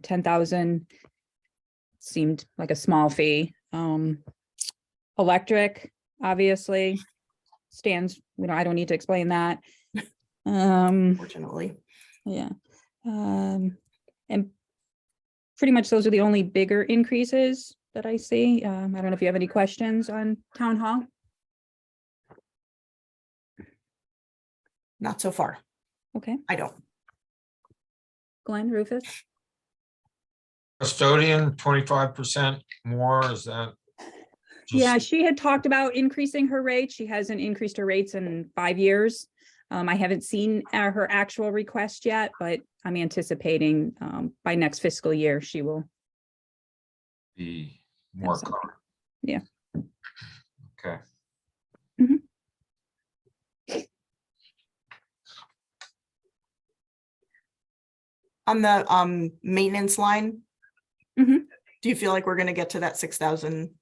10,000 seemed like a small fee. Electric, obviously, stands, I don't need to explain that. Fortunately. Yeah. And pretty much those are the only bigger increases that I see. I don't know if you have any questions on town hall. Not so far. Okay, I don't. Glenn, Rufus? Custodian, 25% more, is that? Yeah, just- she had talked about increasing her rate. She hasn't increased her rates in 5 years. I haven't seen her actual request yet, but I'm anticipating by next fiscal year, she will. Be more something. current. Yeah. Okay. On the maintenance line, Mhm. Do you feel like we're gonna get to that 6,000?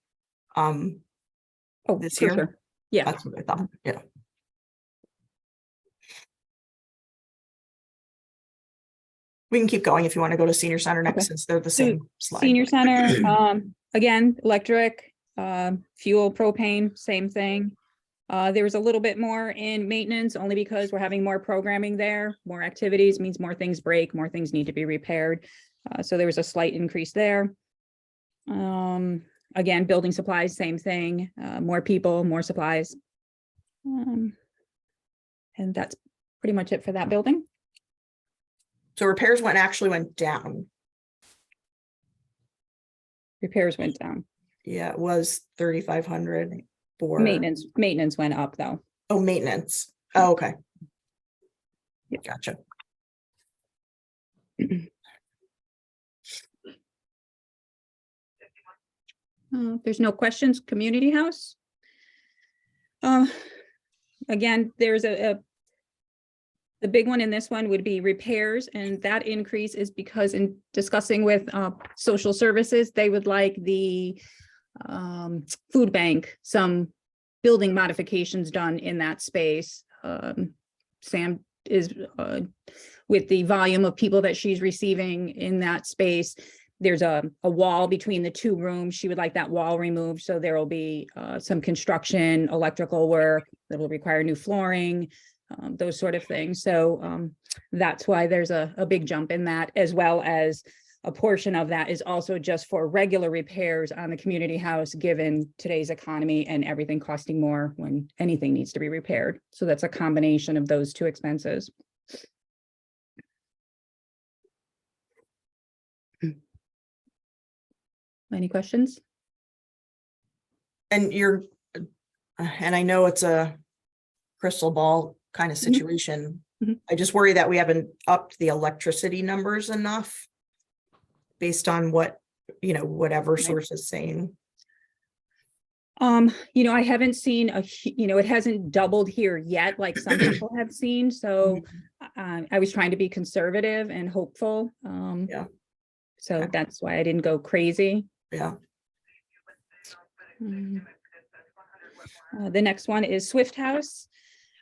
Oh, This for year? sure. Yeah. That's what I thought, yeah. We can keep going if you want to go to senior center next, Okay. since they're the So, same slide. Senior center, again, electric, fuel, propane, same thing. There was a little bit more in maintenance, only because we're having more programming there, more activities means more things break, more things need to be repaired. So there was a slight increase there. Again, building supplies, same thing, more people, more supplies. And that's pretty much it for that building. So repairs actually went down. Repairs went down. Yeah, it was 3,500 for. Maintenance went up though. Oh, maintenance. Oh, okay. Yeah. Gotcha. There's no questions, community house. Again, there's the big one in this one would be repairs, and that increase is because in discussing with social services, they would like the food bank, some building modifications done in that space. Sam is with the volume of people that she's receiving in that space. There's a wall between the two rooms. She would like that wall removed. So there will be some construction, electrical work that will require new flooring, those sort of things. So that's why there's a big jump in that, as well as a portion of that is also just for regular repairs on the community house, given today's economy and everything costing more when anything needs to be repaired. So that's a combination of those two expenses. Any questions? And and I know it's a crystal ball kind of situation. Mhm. I just worry that we haven't upped the electricity numbers enough based on what, whatever source is saying. I haven't seen it hasn't doubled here yet, like some people have seen. So I was trying to be conservative and hopeful. Yeah. So Okay. that's why I didn't go crazy. Yeah. The next one is Swift House.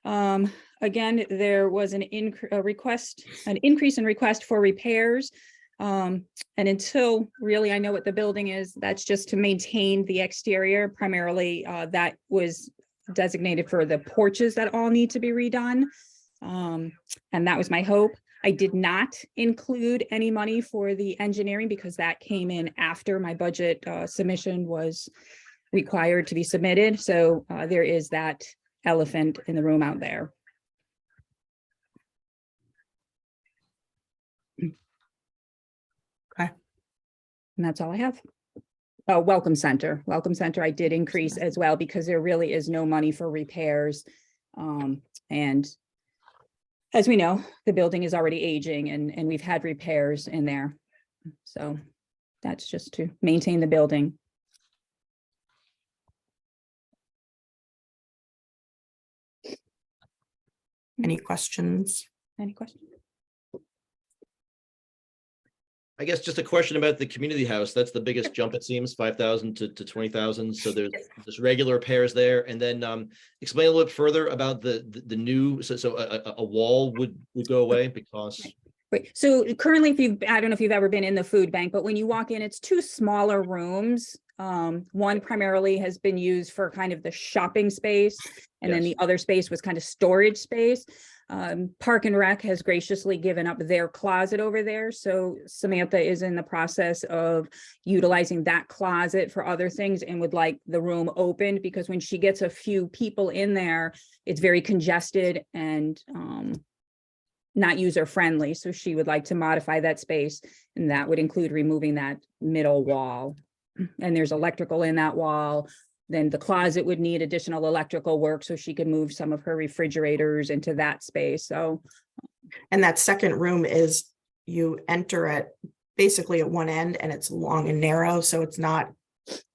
Again, there was an increase in request for repairs. And until really I know what the building is, that's just to maintain the exterior. Primarily, that was designated for the porches that all need to be redone. And that was my hope. I did not include any money for the engineering because that came in after my budget submission was required to be submitted. So there is that elephant in the room out there. Okay. And that's all I have. Oh, Welcome Center. Welcome Center, I did increase as well because there really is no money for repairs. And as we know, the building is already aging and we've had repairs in there. So that's just to maintain the building. Any questions? Any questions? I guess just a question about the community house. That's the biggest jump, it seems, 5,000 to 20,000. So there's just regular repairs there. And then explain a little bit further about the new, so a wall would go away because. Right. So currently, I don't know if you've ever been in the food bank, but when you walk in, it's two smaller rooms. One primarily has been used for kind of the shopping space, and then Yes. the other space was kind of storage space. Park and Rec has graciously given up their closet over there. So Samantha is in the process of utilizing that closet for other things and would like the room opened because when she gets a few people in there, it's very congested and not user friendly. So she would like to modify that space, and that would include removing that middle wall. And there's electrical in that wall. Then the closet would need additional electrical work so she could move some of her refrigerators into that space. So, And that second room is, you enter it basically at one end and it's long and narrow, so it's not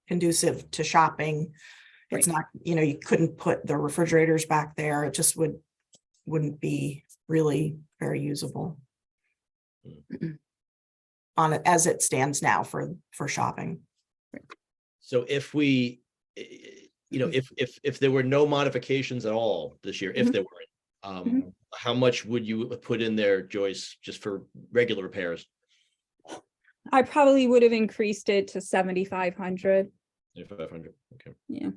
conducive to shopping. It's Right. not, you couldn't put the refrigerators back there. It just wouldn't be really very usable. on it as it stands now for shopping. So if we, if there were no modifications at all this year, if Mhm. there weren't, how much would you put in there, Joyce, just for regular repairs? I probably would have increased it to 7,500. 500, okay, Yeah.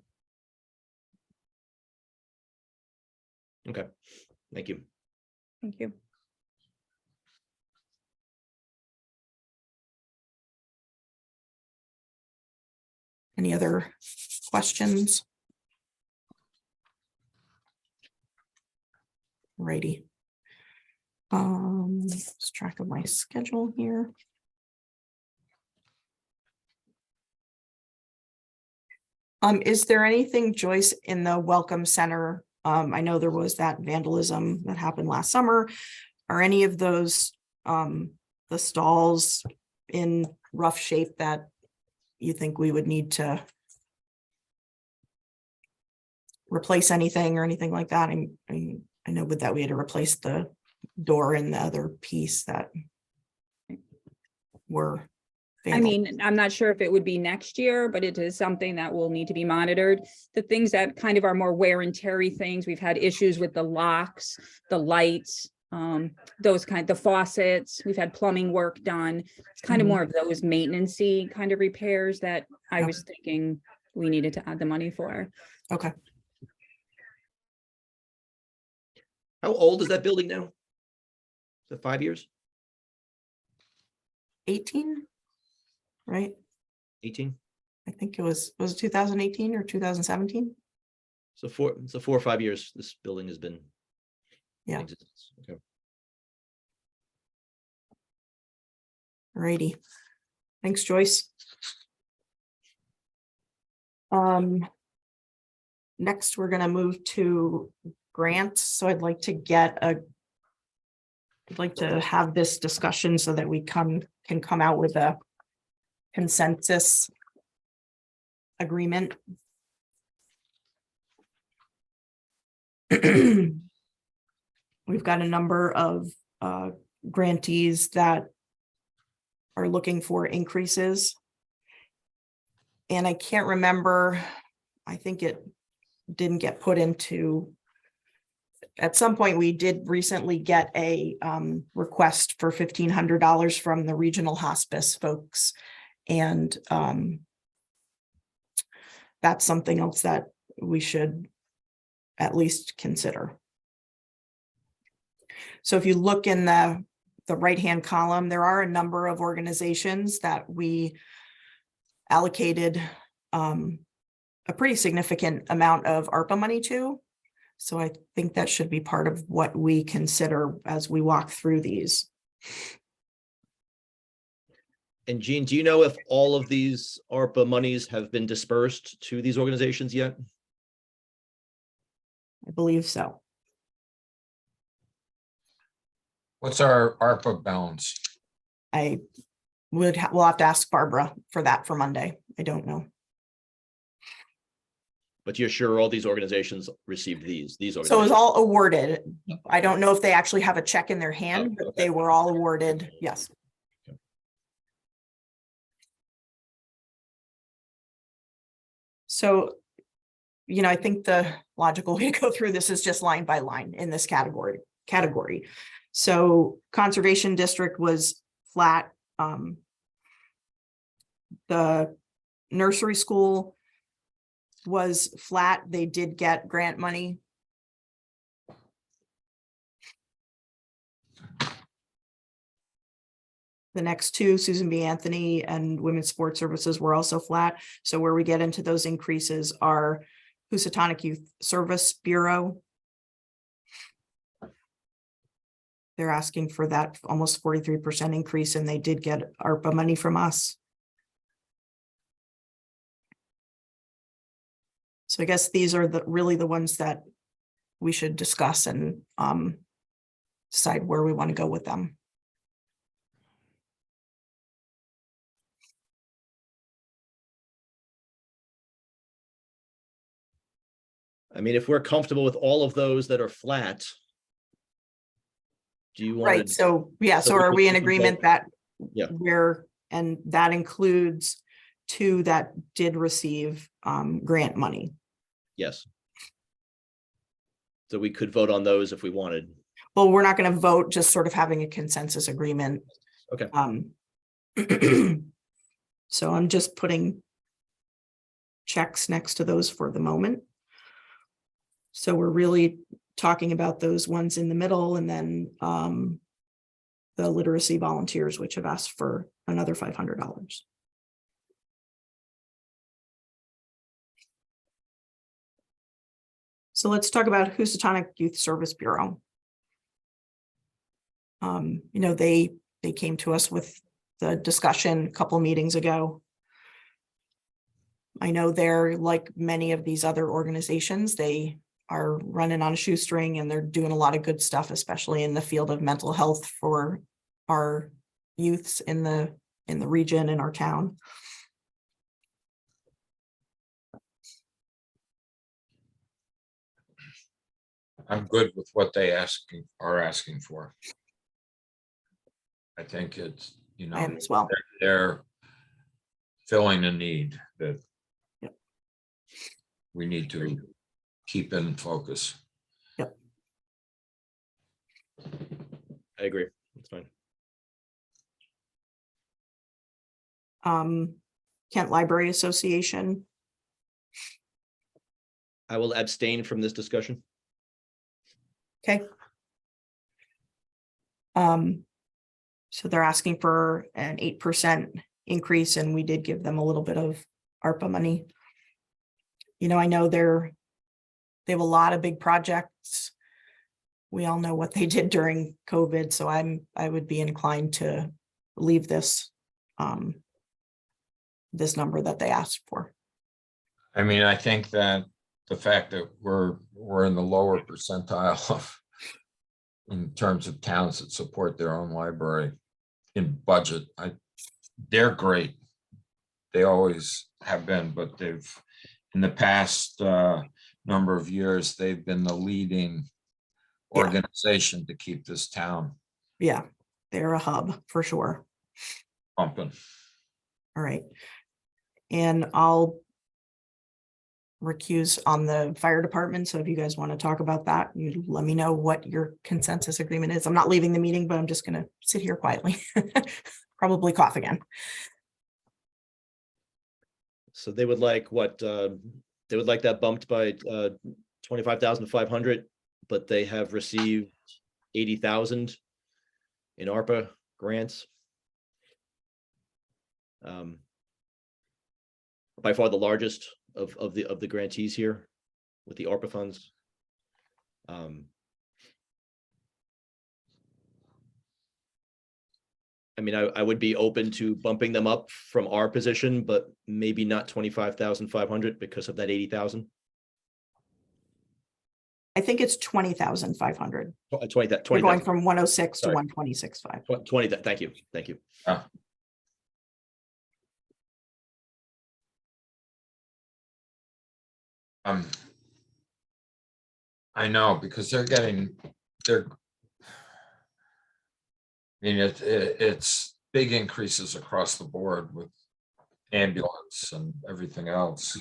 okay, thank you. Thank you. Any other questions? Righty. Let's track of my schedule here. Is there anything, Joyce, in the Welcome Center? I know there was that vandalism that happened last summer. Are any of those, the stalls in rough shape that you think we would need to replace anything or anything like that? I know with that we had to replace the door and the other piece that were. I mean, I'm not sure if it would be next year, but it is something that will need to be monitored. The things that kind of are more wear and tear things, we've had issues with the locks, the lights, the faucets, we've had plumbing work done. It's kind of more of those maintenance-y kind of repairs that I was thinking we needed to add the money for. Okay. How old is that building now? Is it 5 years? 18, right? 18? I think it was it 2018 or 2017? So 4 or 5 years this building has been. Yeah. in existence. Okay. Alrighty. Thanks, Joyce. Next, we're gonna move to grants. So I'd like to have this discussion so that we can come out with a consensus agreement. We've got a number of grantees that are looking for increases. And I can't remember, I think it didn't get put into, at some point we did recently get a request for $1,500 from the regional hospice folks. And that's something else that we should at least consider. So if you look in the right-hand column, there are a number of organizations that we allocated a pretty significant amount of ARPA money to. So I think that should be part of what we consider as we walk through these. And Jean, do you know if all of these ARPA monies have been dispersed to these organizations yet? I believe so. What's our ARPA balance? We'll have to ask Barbara for that for Monday. I don't know. But you're sure all these organizations received these So it was organizations? all awarded. I don't know if they actually have a check in their hand, but okay. they were all awarded. Yes. So, I think the logical way to go through this is just line by line in this category. So Conservation District was flat. The nursery school was flat. They did get grant money. The next two, Susan B. Anthony and Women's Sports Services, were also flat. So where we get into those increases are Housatonic Youth Service Bureau. They're asking for that almost 43% increase, and they did get ARPA money from us. So I guess these are really the ones that we should discuss and decide where we want to go with them. I mean, if we're comfortable with all of those that are flat, do you want Right, so yeah, so are we in agreement that Yeah. and that includes 2 that did receive grant money. Yes. So we could vote on those if we wanted. Well, we're not going to vote, just sort of having a consensus agreement. Okay. So I'm just putting checks next to those for the moment. So we're really talking about those ones in the middle, and then the literacy volunteers, which have asked for another $500. So let's talk about Housatonic Youth Service Bureau. They came to us with the discussion a couple meetings ago. I know they're like many of these other organizations. They are running on a shoestring, and they're doing a lot of good stuff, especially in the field of mental health for our youths in the region, in our town. I'm good with what they are asking for. I think it's, I am as well. they're filling a need that Yep. we need to keep in focus. Yep. I agree. That's fine. Kent Library Association. I will abstain from this discussion. Okay. So they're asking for an 8% increase, and we did give them a little bit of ARPA money. I know they have a lot of big projects. We all know what they did during COVID, so I would be inclined to leave this this number that they asked for. I mean, I think that the fact that we're in the lower percentile of in terms of towns that support their own library in budget, they're great. They always have been, but they've in the past number of years, they've been the leading organization to keep this town Yeah, they're a hub for sure. pumping. All right. And I'll recuse on the fire department. So if you guys want to talk about that, you let me know what your consensus agreement is. I'm not leaving the meeting, but I'm just going to sit here quietly, probably cough again. So they would like what, they would like that bumped by 25,500, but they have received 80,000 in ARPA grants. By far the largest of the grantees here with the ARPA funds. I mean, I would be open to bumping them up from our position, but maybe not 25,500 because of that 80,000. I think it's 20,500. 20 that We're 20 going from 106 to Sorry. 126.5. 20 that. Thank you. I know, because they're I mean, it's big increases across the board with ambulance and everything else.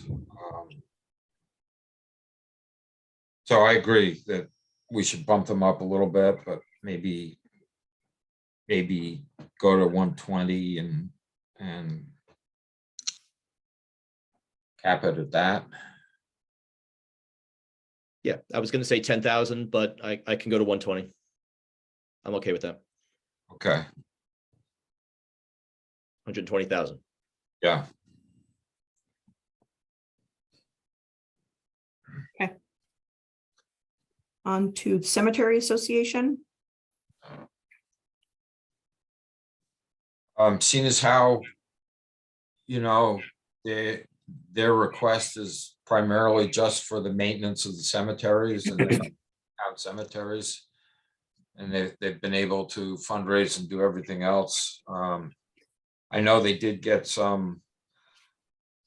So I agree that we should bump them up a little bit, but maybe go to 120 and cap it at that. Yeah, I was going to say 10,000, but I can go to 120. I'm okay with that. Okay, 120,000. yeah. On to Cemetery Association. Seeing as how, their request is primarily just for the maintenance of the cemeteries and the town cemeteries. And they've been able to fundraise and do everything else. I know they did get some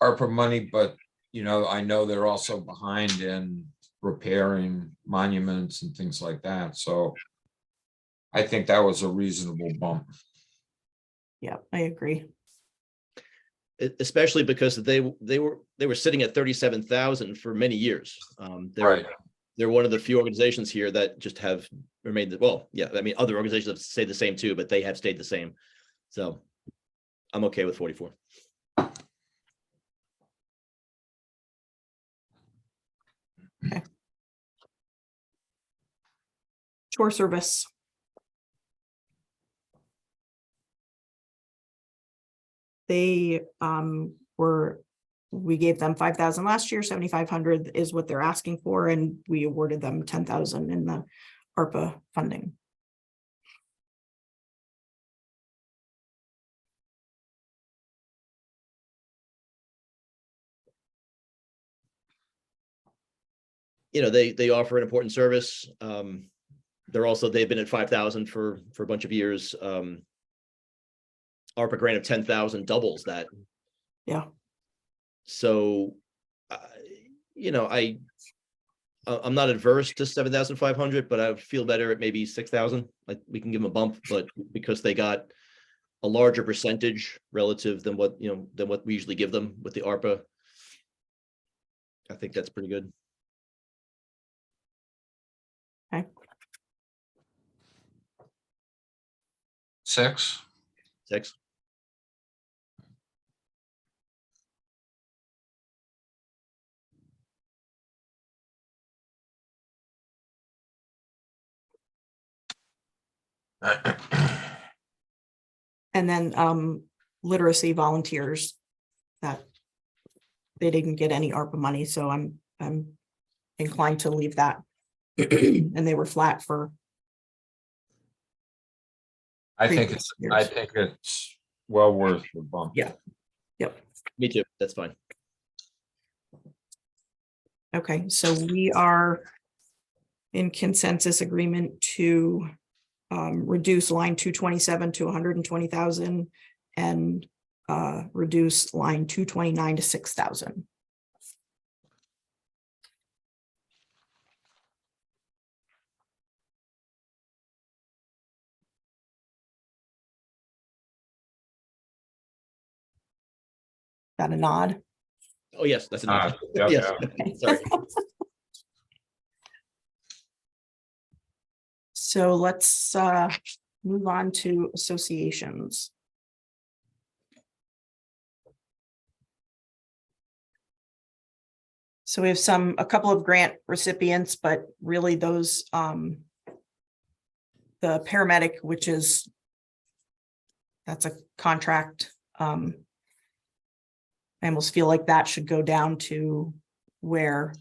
ARPA money, but I know they're also behind in repairing monuments and things like that. So I think that was a reasonable bump. Yeah, I agree. Especially because they were sitting at 37,000 for many years. Right. They're one of the few organizations here that just have remained, well, yeah, I mean, other organizations have stayed the same too, but they have stayed the same. So I'm okay with 44. Chore service. They we gave them 5,000 last year, 7,500 is what they're asking for, and we awarded them 10,000 in the ARPA funding. You know, they offer an important service. They've been at 5,000 for a bunch of years. ARPA grant of 10,000 doubles that. Yeah. So, you know, I'm not adverse to 7,500, but I would feel better at maybe 6,000. Like we can give them a bump, but because they got a larger percentage relative than what we usually give them with the ARPA, I think that's pretty good. Okay. 6. 6. And then literacy volunteers that they didn't get any ARPA money, so I'm inclined to leave that. And they were flat for I think previous it's well worth the bump. Yeah. Yep. Me too. That's fine. Okay, so we are in consensus agreement to reduce line 227 to 120,000 and reduce line 229 to 6,000. Got a nod? Oh, yes, that's enough. Yeah, Yes. yeah. Sorry. So let's move on to associations. So we have a couple of grant recipients, but really those, the paramedic, that's a contract. I almost feel like that should go down to where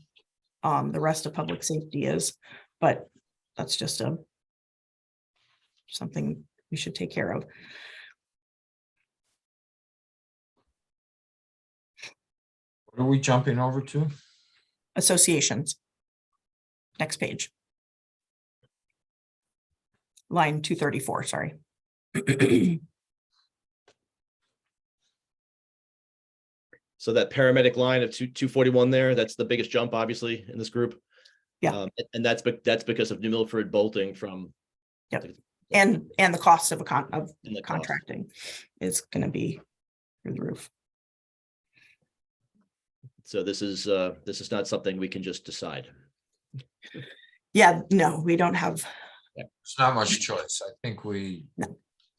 the rest of public safety is, but that's just something we should take care of. What are we jumping over to? Associations. Next page. Line 234, sorry. So that paramedic line of 241 there, that's the biggest jump, obviously, in this group. Yeah. And that's because of New Milford bolting from. Yep. And the cost of And the cost. contracting is going to be through the roof. So this is not something we can just decide. Yeah, no, we don't have. It's not much choice. I think we.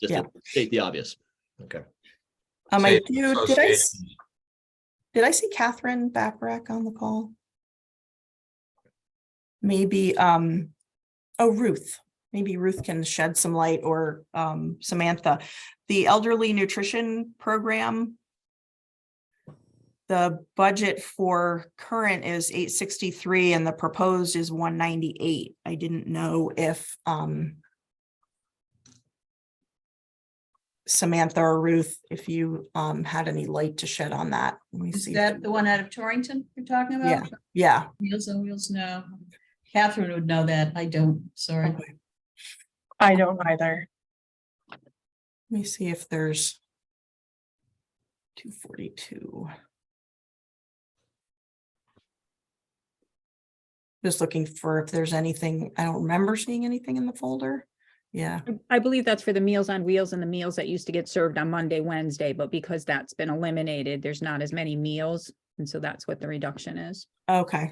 Just Yeah. to state the obvious. Okay. I Say do. Did I see Catherine Bacharach on the call? Maybe Ruth. Maybe Ruth can shed some light, or Samantha. The elderly nutrition program. The budget for current is 863 and the proposed is 198. I didn't know if Samantha or Ruth, if you had any light to shed on that. Let me Is see. that the one out of Torrington you're talking about? Yeah. Meals on Wheels, no. Catherine would know that. I don't, sorry. Okay. I don't either. Let me see if there's 242. Just looking for if there's anything. I don't remember seeing anything in the folder. Yeah, I believe that's for the Meals on Wheels and the meals that used to get served on Monday, Wednesday, but because that's been eliminated, there's not as many meals. And so that's what the reduction is. okay.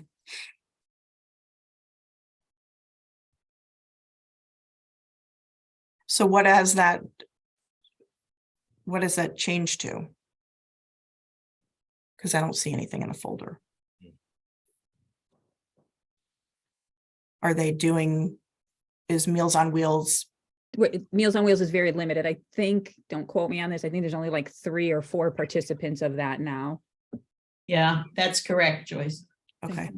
So what has that? What does that change to? Because I don't see anything in a folder. Are they doing, is Meals on Wheels? Meals on Wheels is very limited. I think, don't quote me on this, I think there's only like 3 or 4 participants of that now. Yeah, that's correct, Joyce. Okay.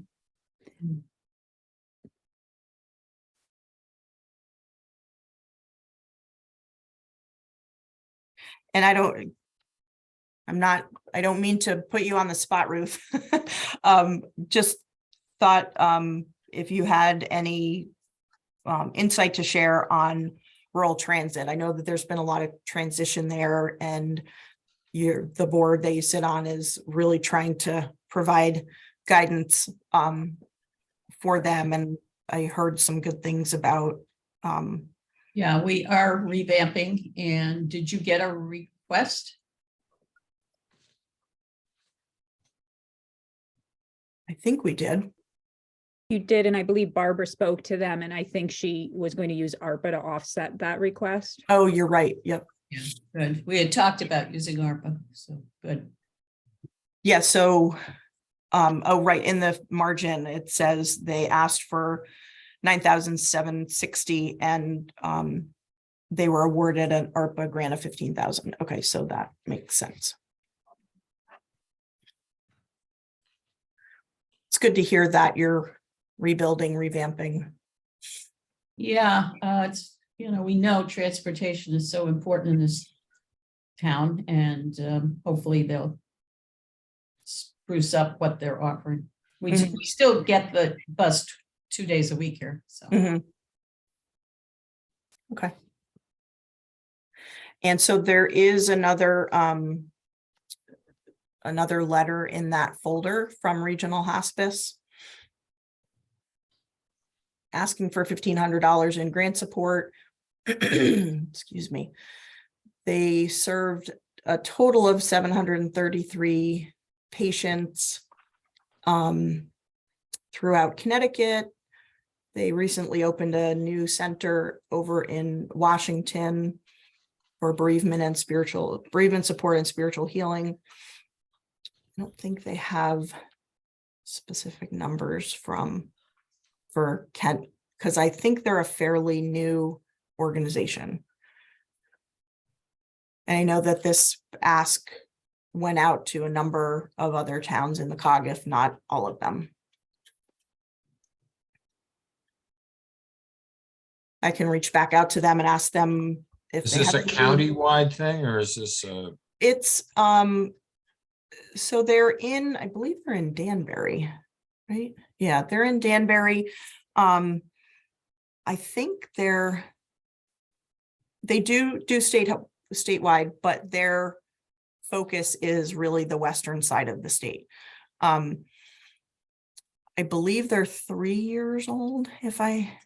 And I don't mean to put you on the spot, Ruth. Just thought, if you had any insight to share on rural transit. I know that there's been a lot of transition there, and the board that you sit on is really trying to provide guidance for them. And I heard some good things about Yeah, we are revamping. And did you get a request? I think we did. You did, and I believe Barbara spoke to them, and I think she was going to use ARPA to offset that request. Oh, you're right. Yep. Yeah, good. We had talked about using ARPA, so good. Yeah, so oh, right, in the margin, it says they asked for 9,760 and they were awarded an ARPA grant of 15,000. Okay, so that makes sense. It's good to hear that you're rebuilding, revamping. Yeah, it's, we know transportation is so important in this town, and hopefully they'll spruce up what they're offering. We still get the bus 2 days a week here, so. Okay. And so there is another letter in that folder from Regional Hospice asking for $1,500 in grant support. Excuse me. They served a total of 733 patients throughout Connecticut. They recently opened a new center over in Washington for bereavement support and spiritual healing. I don't think they have specific numbers for Kent, because I think they're a fairly new organization. And I know that this ask went out to a number of other towns in the COG, if not all of them. I can reach back out to them and ask them if Is they this have a any- county-wide thing or is this a? It's so they're in, I believe they're in Danbury, right? Yeah, they're in Danbury. I think they do statewide, but their focus is really the western side of the state. I believe they're 3 years old. If I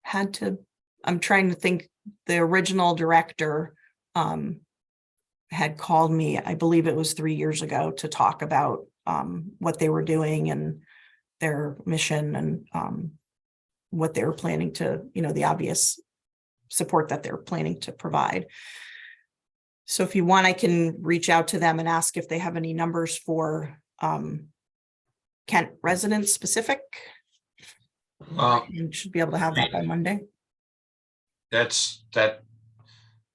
had to, I'm trying to think. The original director had called me, I believe it was 3 years ago, to talk about what they were doing and their mission and what they were planning to, the obvious support that they're planning to provide. So if you want, I can reach out to them and ask if they have any numbers for Kent residents specific. You should be able to have that by Monday.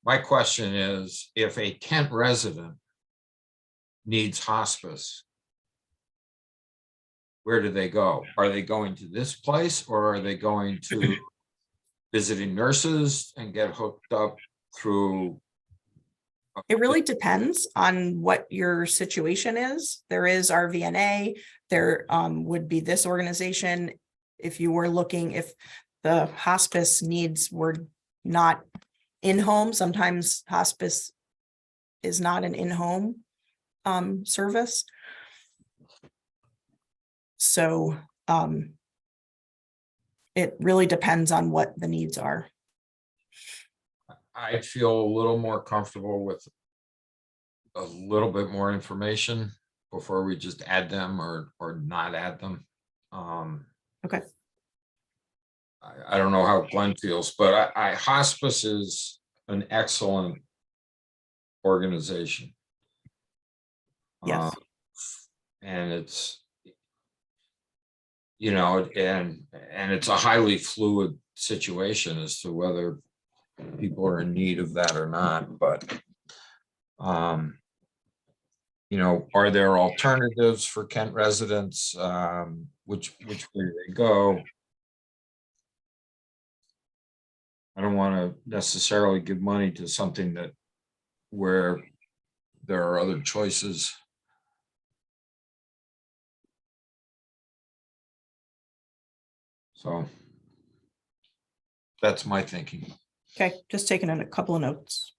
My question is, if a Kent resident needs hospice, where do they go? Are they going to this place or are they going to visiting nurses and get hooked up through? It really depends on what your situation is. There is RVNA, there would be this organization. If you were looking, if the hospice needs were not in-home, sometimes hospice is not an in-home service. So it really depends on what the needs are. I'd feel a little more comfortable with a little bit more information before we just add them or not add them. Okay. I don't know how Glenn feels, but hospice is an excellent organization. Yes. And it's, you know, and it's a highly fluid situation as to whether people are in need of that or not, but you know, are there alternatives for Kent residents? Which way do they go? I don't want to necessarily give money to something that where there are other choices. So that's my thinking. Okay, just taking in a couple of notes.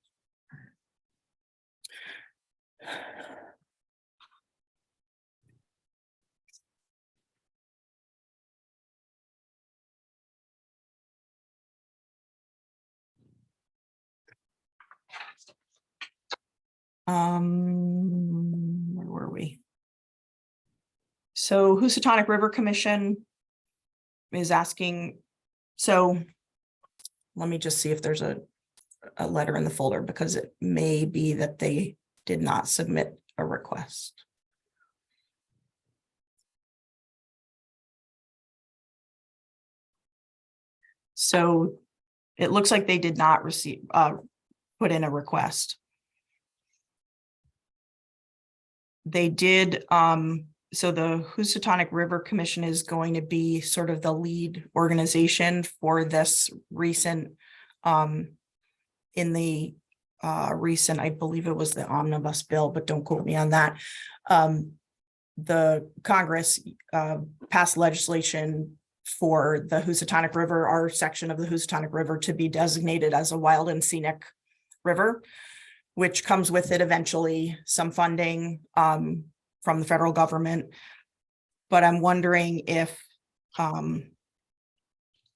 Where were we? So Housatonic River Commission is asking, so let me just see if there's a letter in the folder, because it may be that they did not submit a request. So it looks like they did not receive, put in a request. They did, so the Housatonic River Commission is going to be sort of the lead organization for this recent, in the recent, I believe it was the omnibus bill, but don't quote me on that. The Congress passed legislation for the Housatonic River, our section of the Housatonic River, to be designated as a wild and scenic river, which comes with it eventually some funding from the federal government. But I'm wondering if,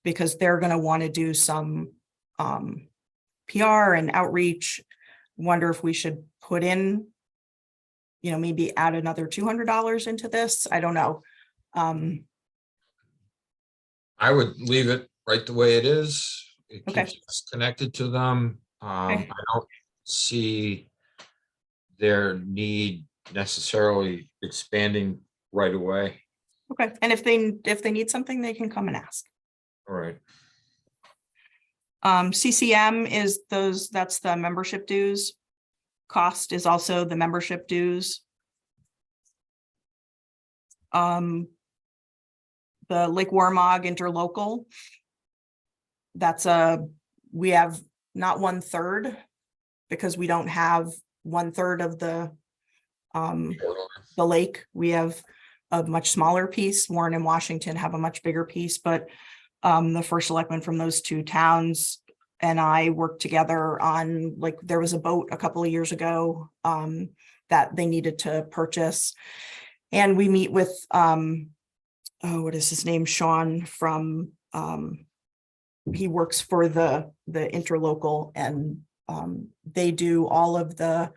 because they're going to want to do some PR and outreach, wonder if we should put in, you know, maybe add another $200 into this. I don't know. I would leave it right the way it is. It Okay. keeps us connected to them. Okay. I don't see their need necessarily expanding right away. Okay, and if they need something, they can come and ask. All right. CCM is that's the membership dues. Cost is also the membership dues. The Lake Warmog interlocal. That's we have not 1/3, because we don't have 1/3 of the lake. We have a much smaller piece. Warren and Washington have a much bigger piece, but the first selectman from those two towns and I worked together on, like, there was a boat a couple of years ago that they needed to purchase. And we meet with, what is his name? Sean from, he works for the interlocal, and they do all of the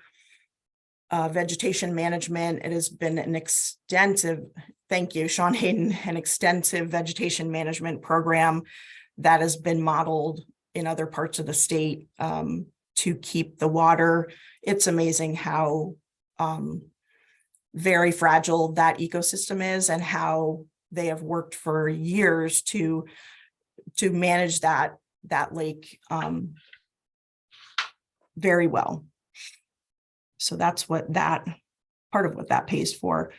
vegetation management. It has been an extensive, thank you, Sean Hayden, an extensive vegetation management program that has been modeled in other parts of the state to keep the water. It's amazing how very fragile that ecosystem is, and how they have worked for years to manage that lake very well. So that's what that part of what that pays for.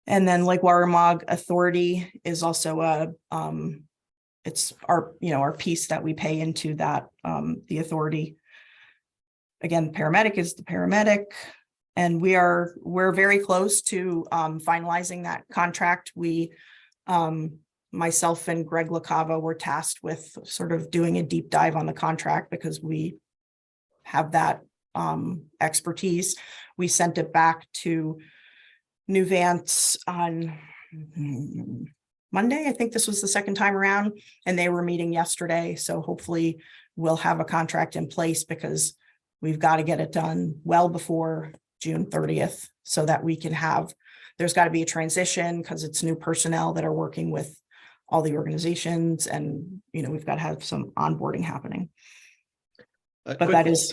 And then Lake Warmog Authority is also a it's our, you know, our piece that we pay into that the authority. Again, paramedic is the paramedic, and we're very close to finalizing that contract. We myself and Greg LaCava were tasked with sort of doing a deep dive on the contract, because we have that expertise. We sent it back to New Vance on Monday. I think this was the second time around, and they were meeting yesterday. So hopefully we'll have a contract in place, because we've got to get it done well before June 30th so that we can have, there's got to be a transition because it's new personnel that are working with all the organizations, and, you know, we've got to have some onboarding happening. But that is,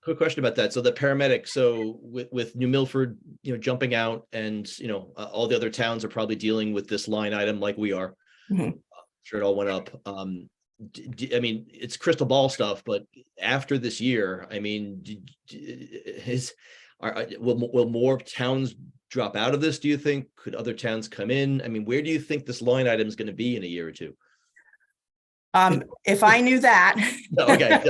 Quick question about that. So the paramedic, so with New Milford, you know, jumping out, and, you know, all the other towns are probably dealing with this line item like we are. Mhm. Sure, it all went up. I mean, it's crystal ball stuff, but after this year, I mean, will more towns drop out of this, do you think? Could other towns come in? I mean, where do you think this line item is going to be in a year or two? if I knew that. Okay,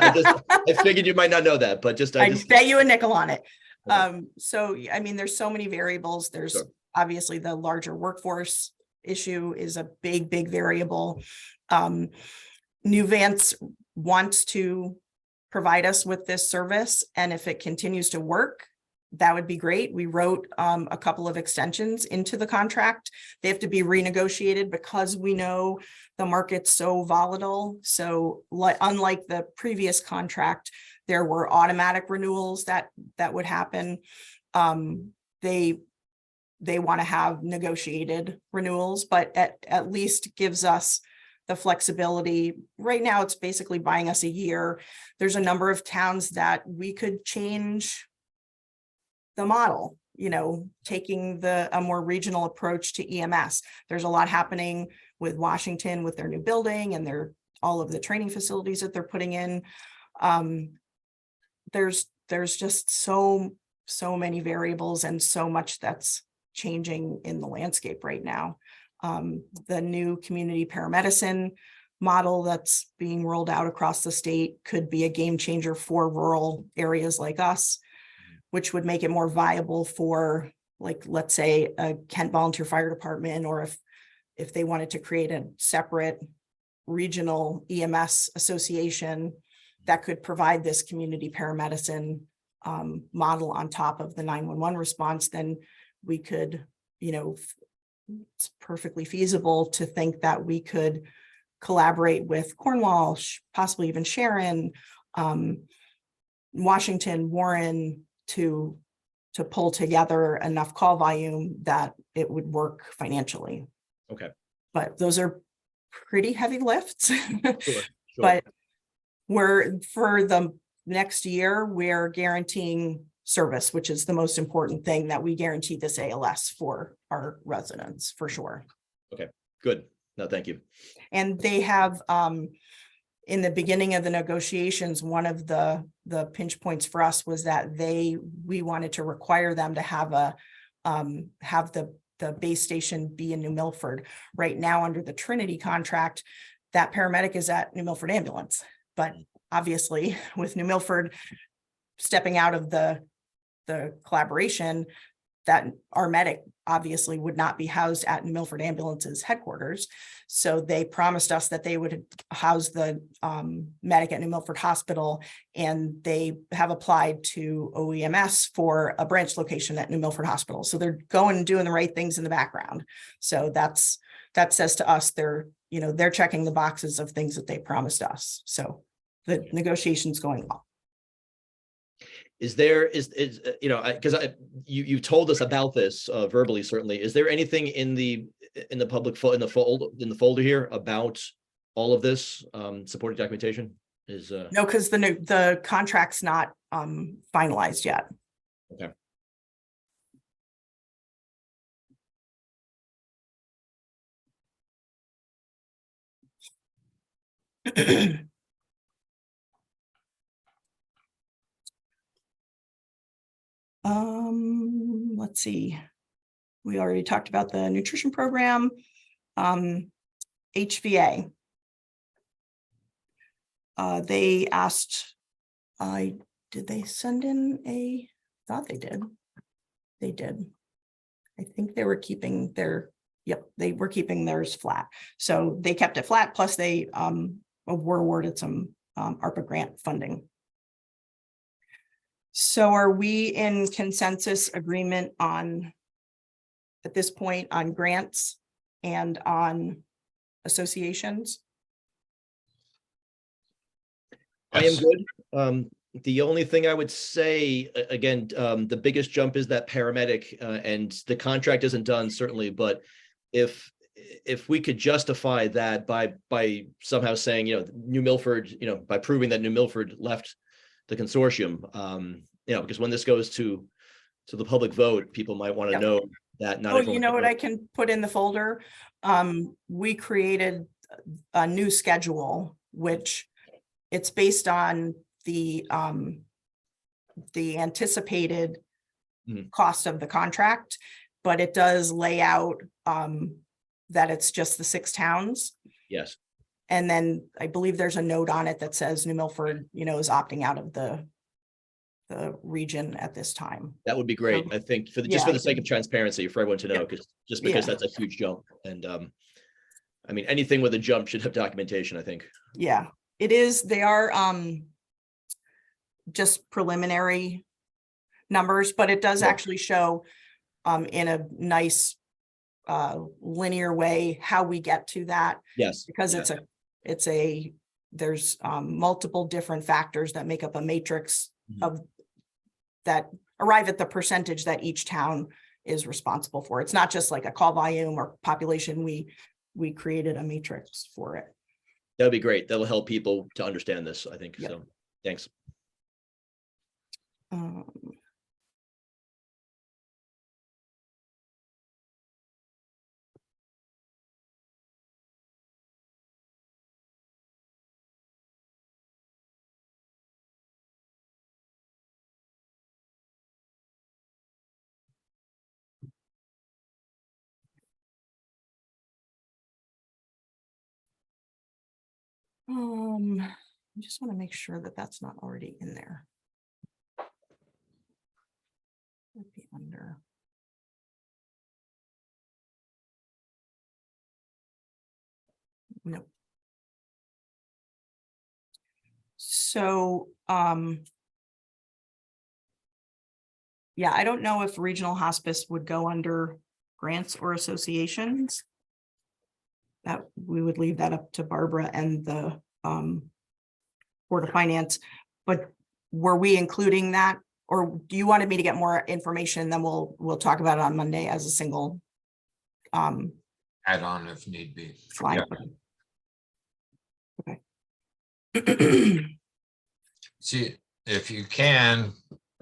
I figured you might not know that, but I I'd bet you a nickel on it. Okay. So, I mean, there's so many variables. There's Sure. obviously the larger workforce issue is a big variable. New Vance wants to provide us with this service, and if it continues to work, that would be great. We wrote a couple of extensions into the contract. They have to be renegotiated because we know the market's so volatile. So unlike the previous contract, there were automatic renewals that would happen. They want to have negotiated renewals, but at least gives us the flexibility. Right now, it's basically buying us a year. There's a number of towns that we could change the model, you know, taking a more regional approach to EMS. There's a lot happening with Washington with their new building and all of the training facilities that they're putting in. There's just so many variables and so much that's changing in the landscape right now. The new community paramedicine model that's being rolled out across the state could be a game changer for rural areas like us, which would make it more viable for, like, let's say a Kent Volunteer Fire Department, or if they wanted to create a separate regional EMS association that could provide this community paramedicine model on top of the 911 response, then we could, you know, it's perfectly feasible to think that we could collaborate with Cornwall, possibly even Sharon, Washington, Warren, to pull together enough call volume that it would work financially. Okay. But those are pretty heavy lifts. Sure. But for the next year, we're guaranteeing service, which is the most important thing, that we guarantee this ALS for our residents, for sure. Okay, good. No, thank you. And they have, in the beginning of the negotiations, one of the pinch points for us was that we wanted to require them to have the base station be in New Milford. Right now, under the Trinity contract, that paramedic is at New Milford Ambulance, but obviously with New Milford stepping out of the collaboration, that our medic obviously would not be housed at New Milford Ambulance's headquarters. So they promised us that they would house the medic at New Milford Hospital, and they have applied to OEMS for a branch location at New Milford Hospital. So they're going and doing the right things in the background. So that says to us they're checking the boxes of things that they promised us. So the negotiation's going well. Is there, you know, because you told us about this verbally, certainly. Is there anything in the public in the folder here about all of this supporting documentation? No, because the contract's not finalized yet. Okay. Let's see. We already talked about the nutrition program. HVA. They asked, did they send in I thought they did. They did. I think they were keeping they were keeping theirs flat. So they kept it flat, plus they were awarded some ARPA grant funding. So are we in consensus agreement at this point on grants and on associations? I am Yes. good. The only thing I would say, again, the biggest jump is that paramedic, and the contract isn't done certainly, but if we could justify that by somehow saying, New Milford, by proving that New Milford left the consortium, because when this goes to the public vote, people might want to Yep. know that not Oh, everyone. you know what I can put in the folder? We created a new schedule, which it's based on the anticipated Mhm. cost of the contract, but it does lay out that it's just the 6 towns. Yes, And then I believe there's a note on it that says New Milford, is opting out of the region at this time. that would be great. I think just for the sake of transparency for everyone to know, because Yeah. that's a huge jump. And I mean, anything with a jump should have documentation, I think. Yeah, it is. They are just preliminary numbers, but it does Yeah. actually show in a nice linear way how we get to that, Yes. because yeah. there's multiple different factors that make up a matrix Mhm. of that arrive at the percentage that each town is responsible for. It's not just like a call volume or population. We created a matrix for it. That'd be great. That'll help people to understand this, I think. Yep. So thanks. Um, I just want to make sure that that's not already in there. Would be under. No. So, yeah, I don't know if regional hospice would go under grants or associations. That we would leave that up to Barbara and the Board of Finance. But were we including that, or do you wanted me to get more information? Then we'll talk about it on Monday as a single Add on if need be. line. Yeah. Okay. See, if you can,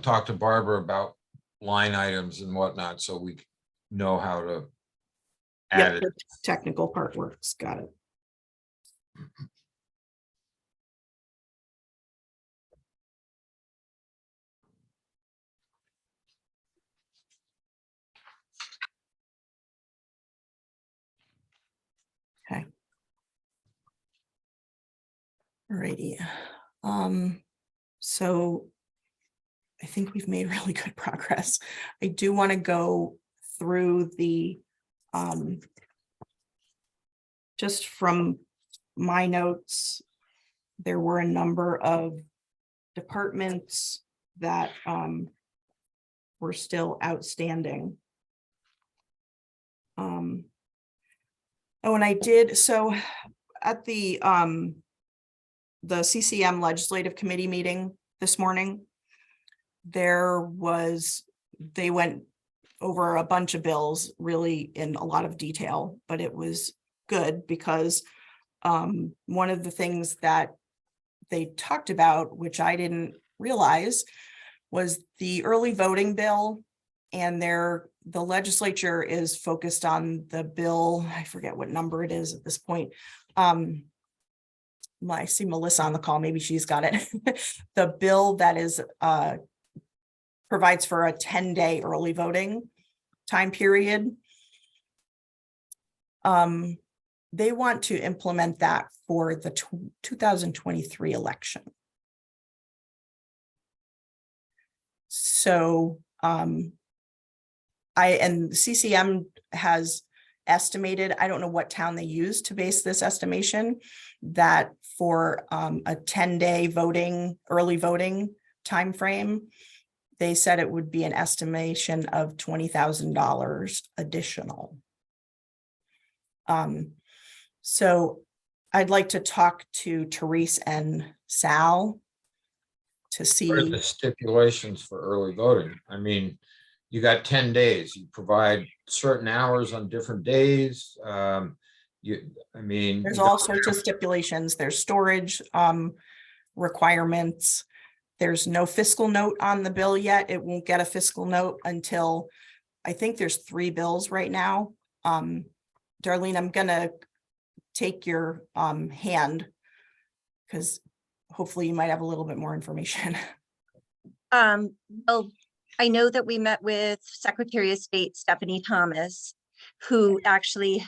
talk to Barbara about line items and whatnot, so we know how to add Yeah, it. the technical part works. Got it. Okay. Alrighty. So I think we've made really good progress. I do want to go through the just from my notes, there were a number of departments that were still outstanding. Oh, and I did, so at the CCM Legislative Committee meeting this morning, they went over a bunch of bills really in a lot of detail, but it was good because one of the things that they talked about, which I didn't realize, was the early voting bill. And the legislature is focused on the bill, I forget what number it is at this point. I see Melissa on the call, maybe she's got it. The bill that is provides for a 10-day early voting time period. They want to implement that for the 2023 election. So and CCM has estimated, I don't know what town they use to base this estimation, that for a 10-day early voting timeframe, they said it would be an estimation of $20,000 additional. So I'd like to talk to Therese and Sal to What are see, the stipulations for early voting? I mean, you got 10 days, you provide certain hours on different days. I mean. there's you all don't sorts of have- stipulations, there's storage, requirements. There's no fiscal note on the bill yet. It won't get a fiscal note until, I think there's 3 bills right now. Darlene, I'm gonna take your hand because hopefully you might have a little bit more information. Well, I know that we met with Secretary of State Stephanie Thomas, who actually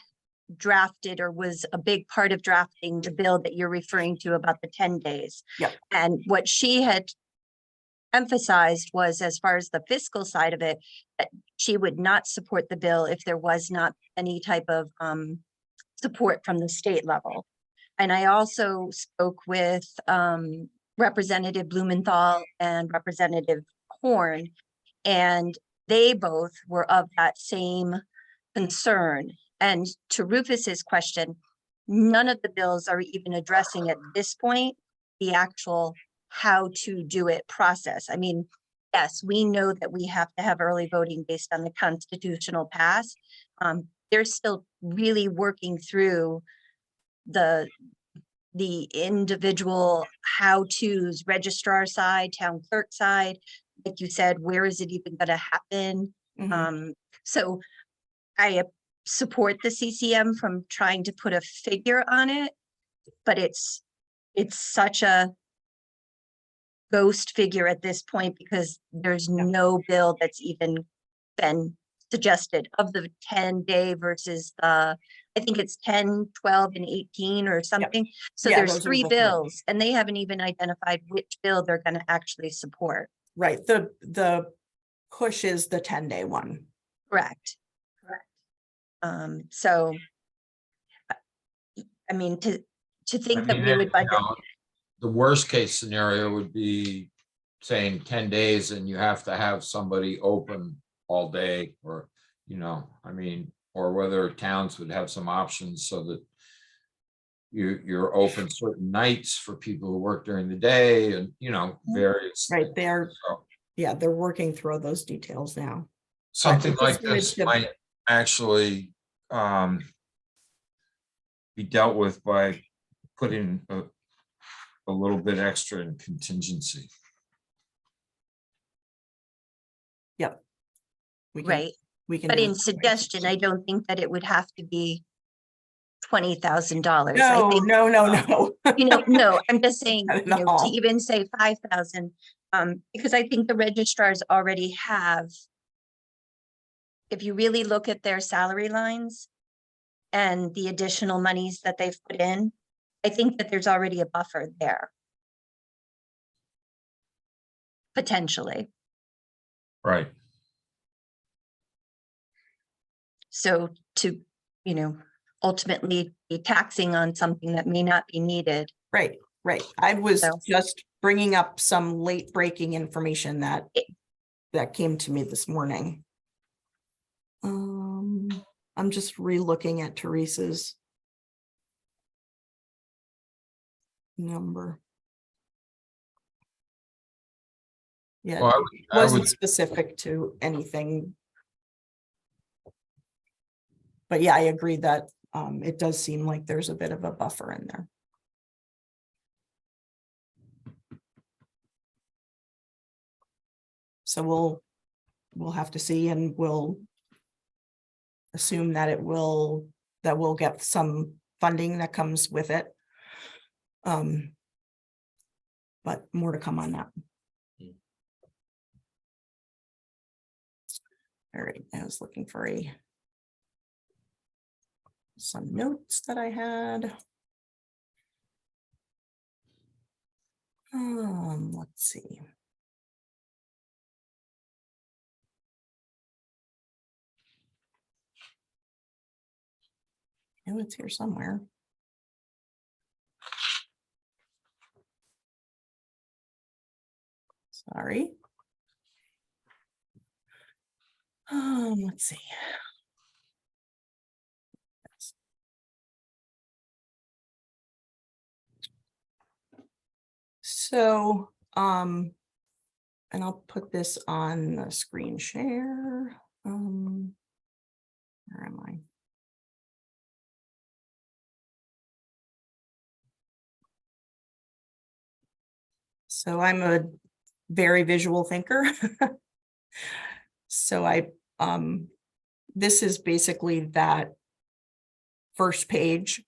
drafted or was a big part of drafting the bill that you're referring to about the 10 days. Yep. And what she had emphasized was, as far as the fiscal side of it, that she would not support the bill if there was not any type of support from the state level. And I also spoke with Representative Blumenthal and Representative Horn, and they both were of that same concern. And to Rufus's question, none of the bills are even addressing at this point the actual how to do it process. I mean, yes, we know that we have to have early voting based on the constitutional pass. They're still really working through the individual how-tos, registrar side, town clerk side. Like you said, where is it even gonna happen? Mhm. So I support the CCM from trying to put a figure on it, but it's such a ghost figure at this point because there's no bill that's even been suggested of the 10-day versus the, I think it's 10, 12, and 18 or something. So Yeah, there's those are 3 the 3. bills and they haven't even identified which bill they're gonna actually support. Right, the push is the 10-day one. Correct. So I mean, to I think that mean, we would you budget, know, the worst case scenario would be saying 10 days and you have to have somebody open all day or, I mean, or whether towns would have some options so that you're open certain nights for people who work during the day and, various. Right, things. they're, So yeah, they're working through those details now. something just like wanted this to- might actually be dealt with by putting a little bit extra in contingency. Yep. We can- right? We can. But do in it that way. suggestion, I don't think that it would have to be $20,000. I No, think, no, no. no, I'm just saying, Not at to all. even say 5,000, because I think the registrars already have. If you really look at their salary lines and the additional monies that they've put in, I think that there's already a buffer there. Potentially. Right. So to, ultimately be taxing on something that may not be needed. Right, right. I was So- just bringing up some late breaking information that came to me this morning. I'm just re-looking at Teresa's number. Yeah, Well, it I would wasn't specific to anything. But yeah, I agree that it does seem like there's a bit of a buffer in there. So we'll have to see, and we'll assume that we'll get some funding that comes with it. But more to come on that. All right, I was looking for some notes that I had. Let's see. Oh, it's here somewhere. Sorry. Let's see. So, and I'll put this on the screen share. Where am I? So I'm a very visual thinker. So this is basically that first page.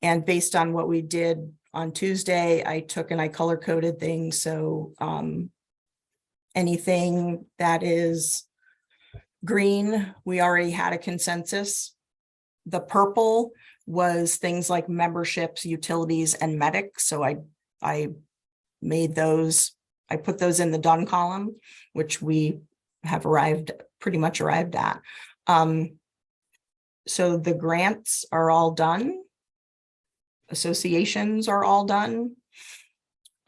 And based on what we did on Tuesday, I took and I color coded things. So anything that is green, we already had a consensus. The purple was things like memberships, utilities, and medic. So I made those, I put those in the done column, which we have pretty much arrived at. So the grants are all done. Associations are all done.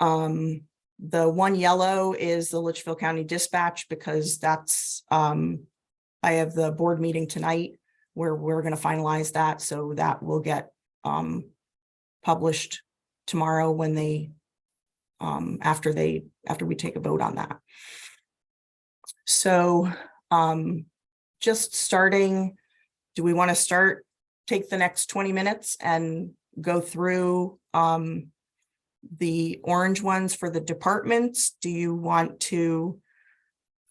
The one yellow is the Litchfield County Dispatch, because that's, I have the board meeting tonight where we're going to finalize that. So that will get published tomorrow when they, after we take a vote on that. So just starting, do we want to take the next 20 minutes and go through the orange ones for the departments? Do you want to,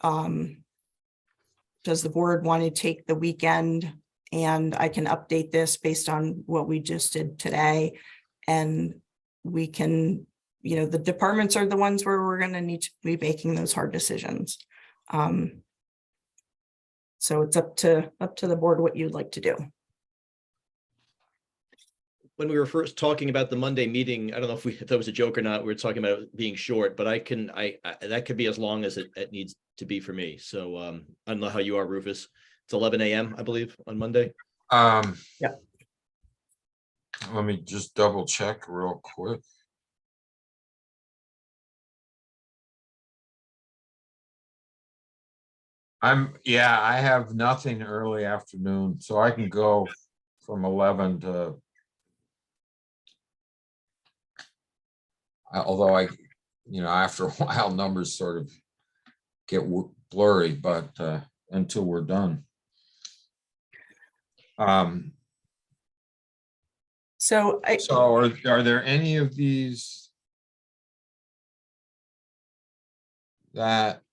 does the board want to take the weekend, and I can update this based on what we just did today, and we can, the departments are the ones where we're going to need to be making those hard decisions. So it's up to the board what you'd like to do. When we were first talking about the Monday meeting, I don't know if that was a joke or not. We were talking about it being short, but I that could be as long as it needs to be for me. So I don't know how you are, Rufus. It's 11 a.m. I believe on Monday. Yeah. Let me just double check real quick. I have nothing early afternoon, so I can go from 11 to, although after a while numbers sort of get blurry, but until we're done. So are there any of these that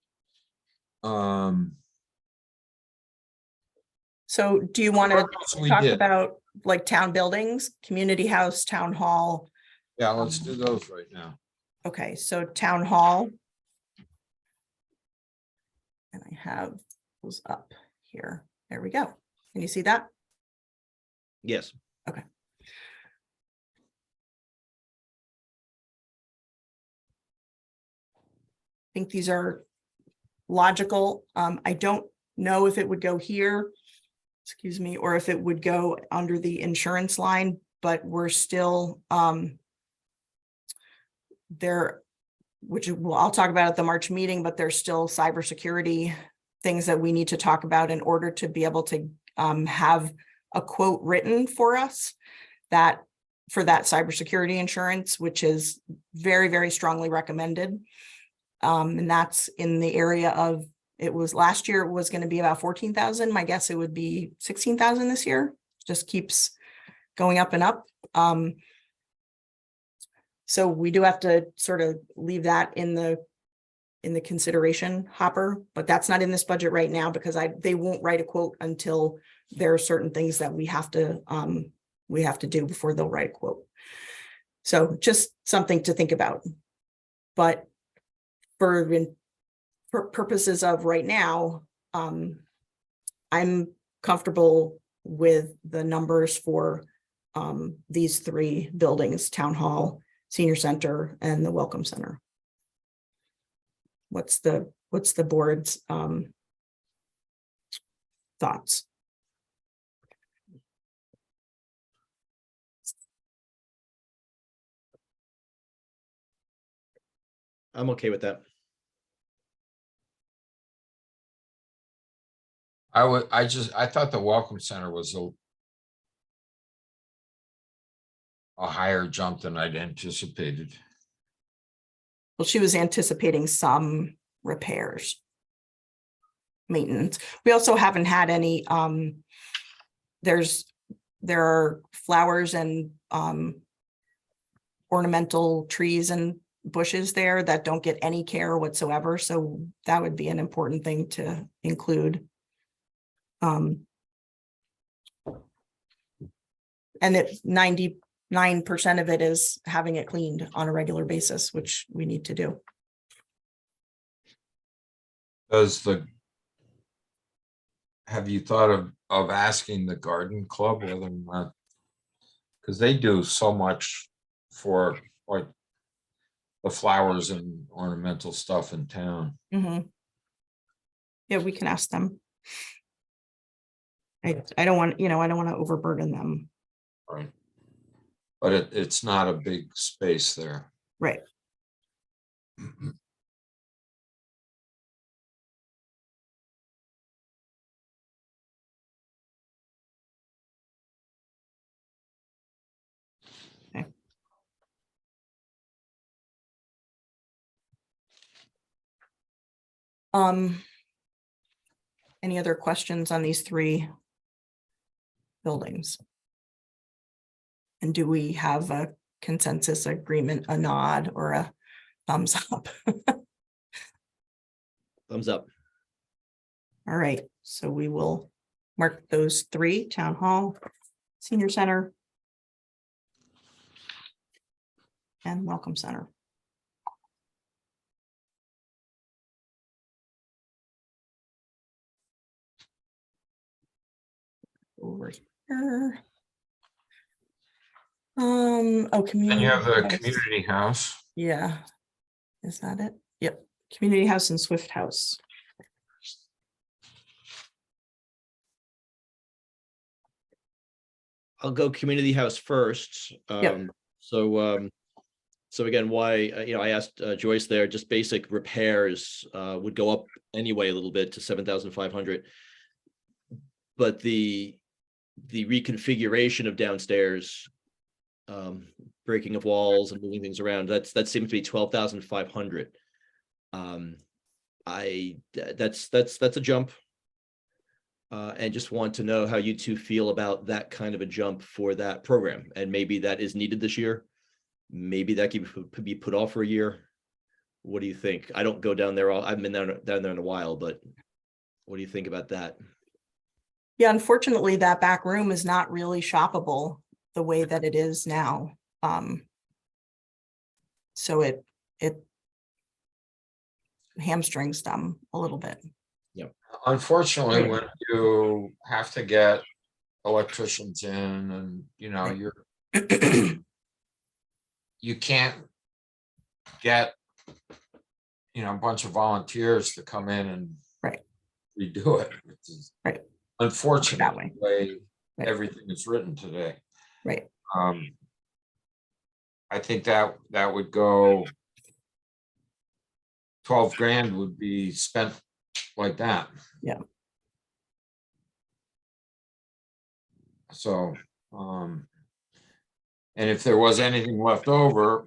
so do you want to we talk did? about like town buildings, community house, town hall? Yeah, let's do those right now. Okay, so town hall. And I have those up here. There we go. Can you see that? Yes. Okay. I think these are logical. I don't know if it would go here, excuse me, or if it would go under the insurance line, but we're still there, which I'll talk about at the March meeting, but there's still cybersecurity things that we need to talk about in order to be able to have a quote written for us for that cybersecurity insurance, which is very, very strongly recommended. And that's in the area of, it was last year, it was going to be about 14,000. My guess it would be 16,000 this year. Just keeps going up and up. So we do have to sort of leave that in the consideration hopper, but that's not in this budget right now because they won't write a quote until there are certain things that we have to do before they'll write a quote. So just something to think about. But for purposes of right now, I'm comfortable with the numbers for these three buildings: town hall, senior center, and the welcome center. What's the board's thoughts? I'm okay with that. I thought the welcome center was a higher jump than I'd anticipated. Well, she was anticipating some repairs. Maintenance. We also haven't had any, there are flowers and ornamental trees and bushes there that don't get any care whatsoever, so that would be an important thing to include. And it 99% of it is having it cleaned on a regular basis, which we need to do. Have you thought of asking the garden club whether or not? Because they do so much for like the flowers and ornamental stuff in town. Mhm. Yeah, we can ask them. I don't want, I don't want to overburden them. Right. But it's not a big space there. Right. Okay. Any other questions on these three buildings? And do we have a consensus agreement, a nod, or a thumbs up? Thumbs up. All right, so we will mark those three: Town Hall, Senior Center, and Welcome Center. Over here. Oh, community. And you have the house. community house. Yeah. Is that it? Yep. Community house and Swift House. I'll go community house first. Yep. So again, why, I asked Joyce there, just basic repairs would go up anyway a little bit to 7,500. But the reconfiguration of downstairs, breaking of walls and moving things around, that seems to be 12,500. That's a jump. And just want to know how you two feel about that kind of a jump for that program, and maybe that is needed this year. Maybe that could be put off for a year. What do you think? I don't go down there. I've been down there in a while, but what do you think about that? Yeah, unfortunately, that back room is not really shoppable the way that it is now. So it hamstrings them a little bit. Unfortunately, Yeah. when you have to get electricians in and, Right. you can't get, a bunch of volunteers to come in and Right. redo it. Which is Right. unfortunate That way. the way Right. everything is written today. Right. I think that would go 12 grand would be spent like that. Yeah. So, and if there was anything left over,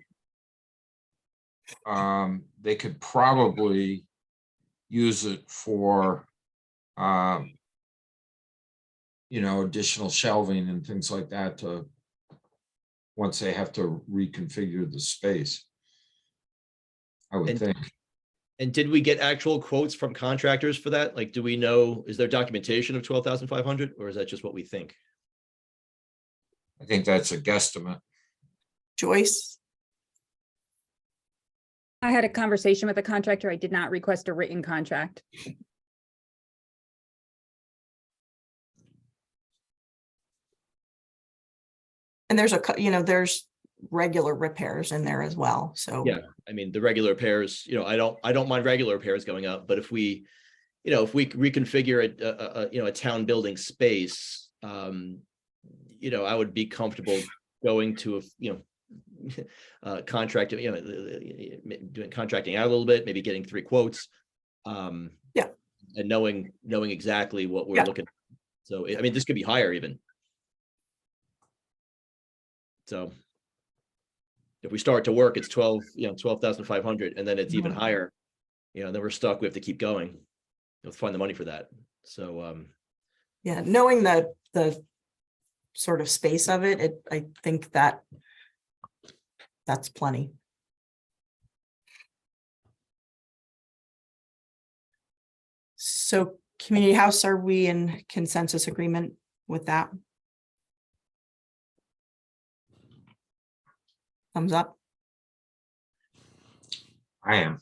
they could probably use it for, additional shelving and things like that once they have to reconfigure the space. I would think. And did we get actual quotes from contractors for that? Like, do we know, is there documentation of 12,500, or is that just what we think? I think that's a guesstimate. Joyce? I had a conversation with a contractor. I did not request a written contract. And there's there's regular repairs in there as well. So Yeah, I mean, the regular repairs, I don't mind regular repairs going up, but if we reconfigure a town building space, I would be comfortable going to contracting, doing contracting out a little bit, maybe getting 3 quotes. Yeah. And knowing exactly what we're Yeah. looking. So, I mean, this could be higher even. So. if we start to work, it's 12,500, and then it's even higher. Then we're stuck. We have to keep going. Find the money for that. So, Yeah, knowing the sort of space of it, I think that's plenty. So community house, are we in consensus agreement with that? Thumbs up. I am.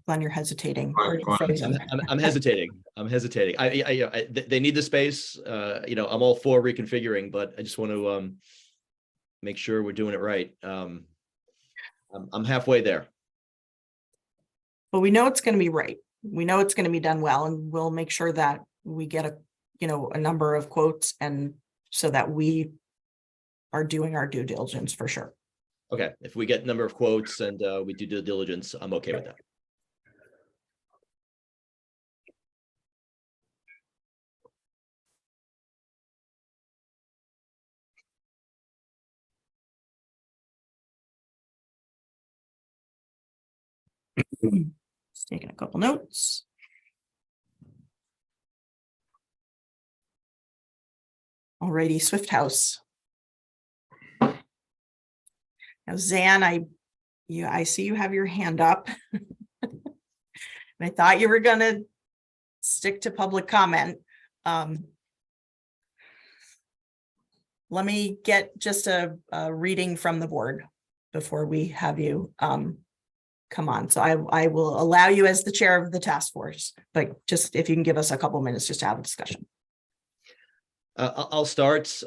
Glenn, you're hesitating. Fine, Or you're fine. frozen. I'm hesitating. They need the space. I'm all for reconfiguring, but I just want to make sure we're doing it right. I'm halfway there. But we know it's going to be right. We know it's going to be done well, and we'll make sure that we get a number of quotes, and so that we are doing our due diligence for sure. Okay, if we get a number of quotes and we do due diligence, I'm okay with that. Just taking a couple notes. Alrighty, Swift House. Now, Zan, I see you have your hand up. And I thought you were gonna stick to public comment. Let me get just a reading from the board before we have you come on. So I will allow you as the chair of the task force, but just if you can give us a couple minutes just to have a discussion. I'll start,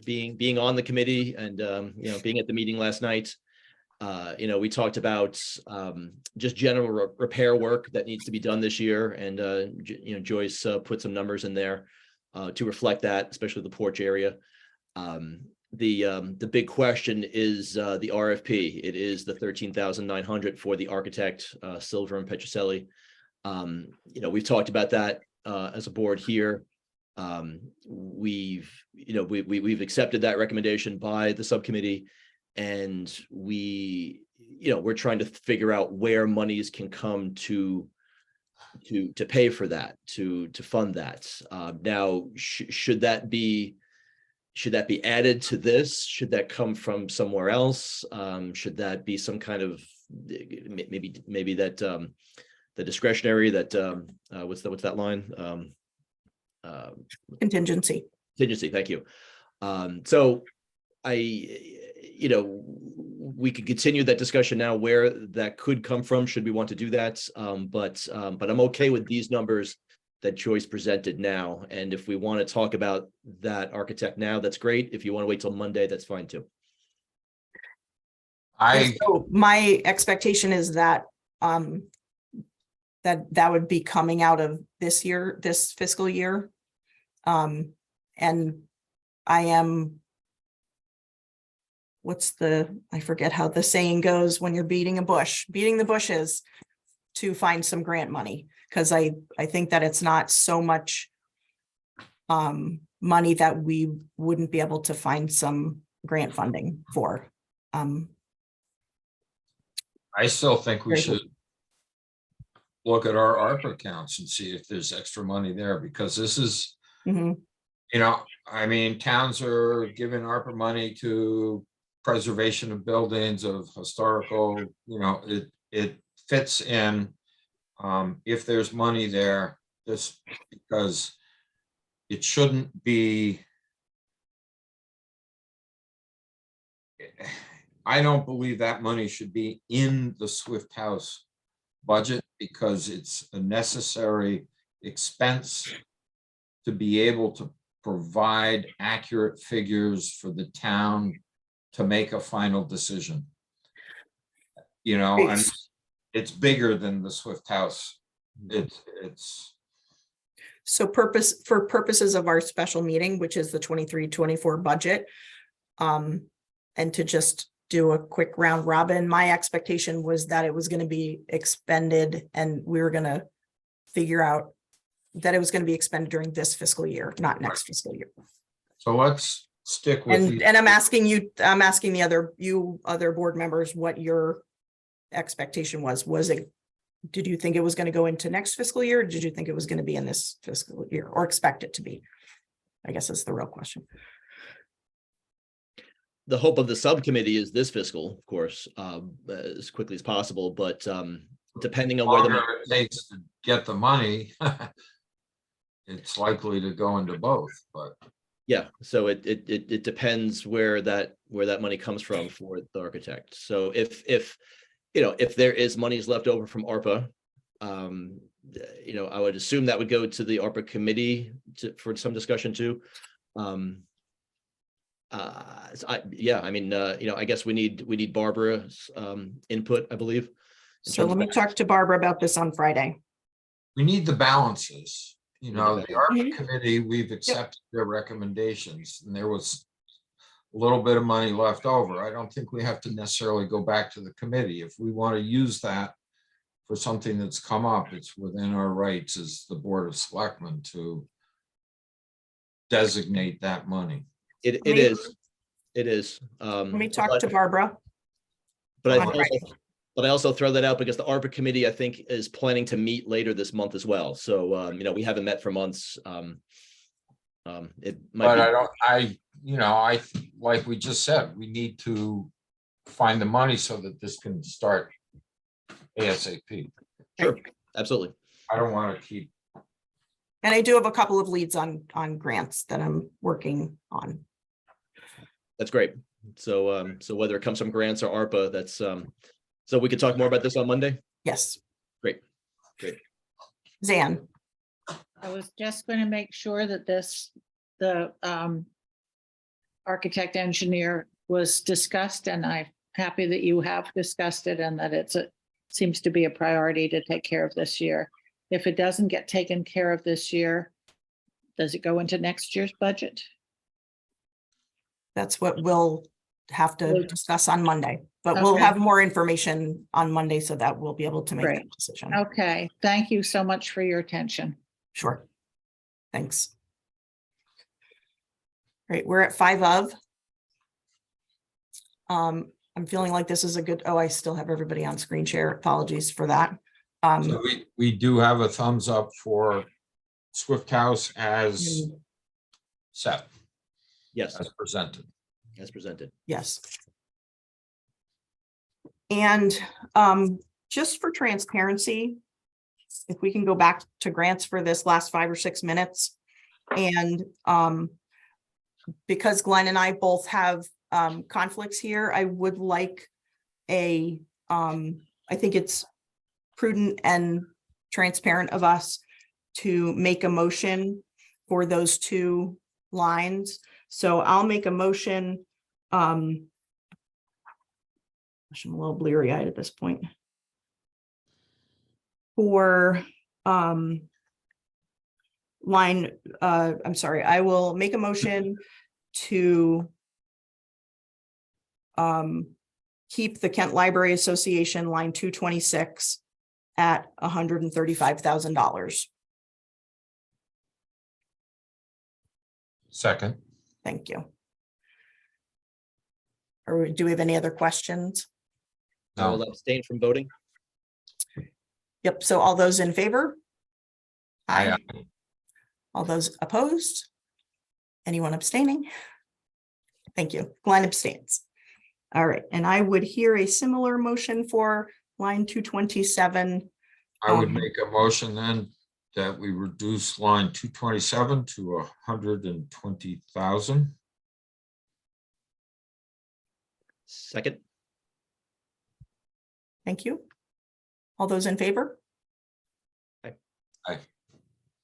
being on the committee and, being at the meeting last night. We talked about just general repair work that needs to be done this year. And, Joyce put some numbers in there to reflect that, especially the porch area. The big question is the RFP. It is the $13,900 for the architect, Silver and Petrocelli. We've talked about that as a board here. We've accepted that recommendation by the subcommittee, and we're trying to figure out where monies can come to pay for that, to fund that. Now, should that be added to this? Should that come from somewhere else? Should that be some kind of maybe that the discretionary that what's that line? Contingency. Thank you. So we could continue that discussion now where that could come from, should we want to do that. But I'm okay with these numbers that Joyce presented now. And if we want to talk about that architect now, that's great. If you want to wait till Monday, that's fine too. So my expectation is that that would be coming out of this fiscal year. And I am, I forget how the saying goes when you're beating the bushes to find some grant money. Because I think that it's not so much money that we wouldn't be able to find some grant funding for. I still think we should look at our ARPA accounts and see if there's extra money there, because this is, towns are giving ARPA money to preservation of buildings, of historical, it fits in. If there's money there, just because it shouldn't be. I don't believe that money should be in the Swift House budget, because it's a necessary expense to be able to provide accurate figures for the town to make a final decision. And it's bigger than the Swift House. It's So for purposes of our special meeting, which is the 23-24 budget, and to just do a quick round robin, my expectation was that it was going to be expended, and we were going to figure out that it was going to be expended during this fiscal year, not next fiscal year. so let's stick with And, the, and I'm asking the other board members what your expectation was. Did you think it was going to go into next fiscal year? Or did you think it was going to be in this fiscal year or expect it to be? I guess that's the real question. The hope of the subcommittee is this fiscal, of course, as quickly as possible, but depending on where longer the, it takes to get the money, it's likely to go into both, but yeah, so it depends where that money comes from for the architect. So if there is monies left over from ARPA, I would assume that would go to the ARPA committee for some discussion too. I guess we need Barbara's input, I believe. So let me talk to Barbara about this on Friday. we need the balances. the The ARPA Mhm. committee, we've accepted their recommendations, and there was a little bit of money left over. I don't think we have to necessarily go back to the committee. If we want to use that for something that's come up, it's within our rights as the Board of Selectmen to designate that money. It Let me- is. Let me talk to Barbara. But on I also throw that out because the ARPA committee, I think, is planning to meet later this month as well. So, we haven't met for months. It might But be. like we just said, we need to find the money so that this can start ASAP. Sure, absolutely. I don't want to keep, And I do have a couple of leads on grants that I'm working on. That's great. So, whether it comes from grants or ARPA, that's, so we could talk more about this on Monday? Yes. Great. Zan, I was just going to make sure that the architect engineer was discussed, and I'm happy that you have discussed it and that seems to be a priority to take care of this year. If it doesn't get taken care of this year, does it go into next year's budget? that's what we'll have to Well- discuss on Monday, but we'll Okay. have more information on Monday so that we'll be able to make that Great. decision. Okay, thank you so much for your attention. Sure. Thanks. Great, we're at 5 of. I'm feeling like this is a good, I still have everybody on screen share. Apologies for that. so we do have a thumbs up for Swift House as set, Yes, as presented. as presented. Yes. And just for transparency, if we can go back to grants for this last 5 or 6 minutes. And because Glenn and I both have conflicts here, I would like I think it's prudent and transparent of us to make a motion for those 2 lines. So I'll make a motion. I'm a little bleary-eyed at this point. For line, I'm sorry, I will make a motion to keep the Kent Library Association line 226 at $135,000. Second, Thank you. Or do we have any other questions? I will no, abstain from voting. Yep, so all those in favor? Aye. All those opposed? Anyone abstaining? Thank you. Glenn abstains. All right, and I would hear a similar motion for line 227. I would make a motion then that we reduce line 227 to 120,000. Second, Thank you. All those in favor? Aye. Aye.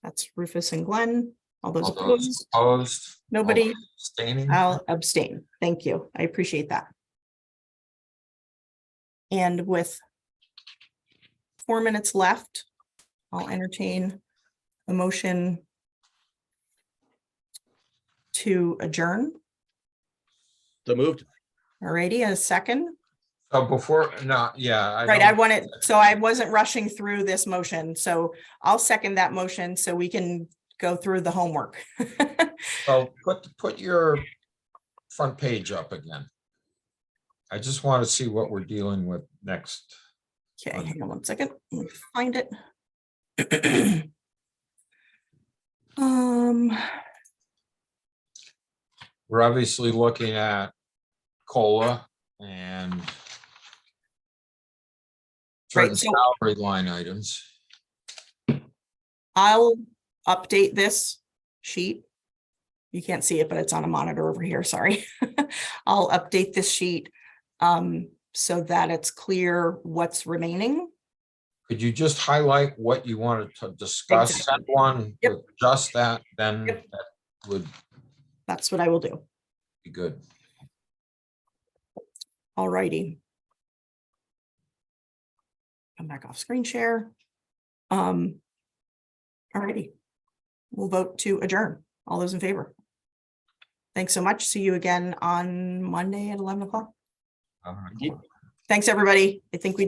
That's Rufus and Glenn. All those All those opposed? opposed? Nobody? All those abstaining? I'll abstain. Thank you. I appreciate that. And with 4 minutes left, I'll entertain a motion to adjourn. so moved. Alrighty, a second. So before, no, yeah. Right, I don't- wanted, so I wasn't rushing through this motion, so I'll second that motion so we can go through the homework. So put your front page up again. I just want to see what we're dealing with next. Okay, hang on one second. Let me find it. We're obviously looking at COLA and Right, certain so- salary line items. I'll update this sheet. You can't see it, but it's on a monitor over here, sorry. I'll update this sheet so that it's clear what's remaining. Could you just highlight what you wanted to discuss? Send Exactly. one Yep. with just that, then Yep. that would That's what I will do. be good. All righty. Come back off screen share. All righty. We'll vote to adjourn. All those in favor? Thanks so much. See you again on Monday at 11 o'clock. All right. Thanks, everybody. I think we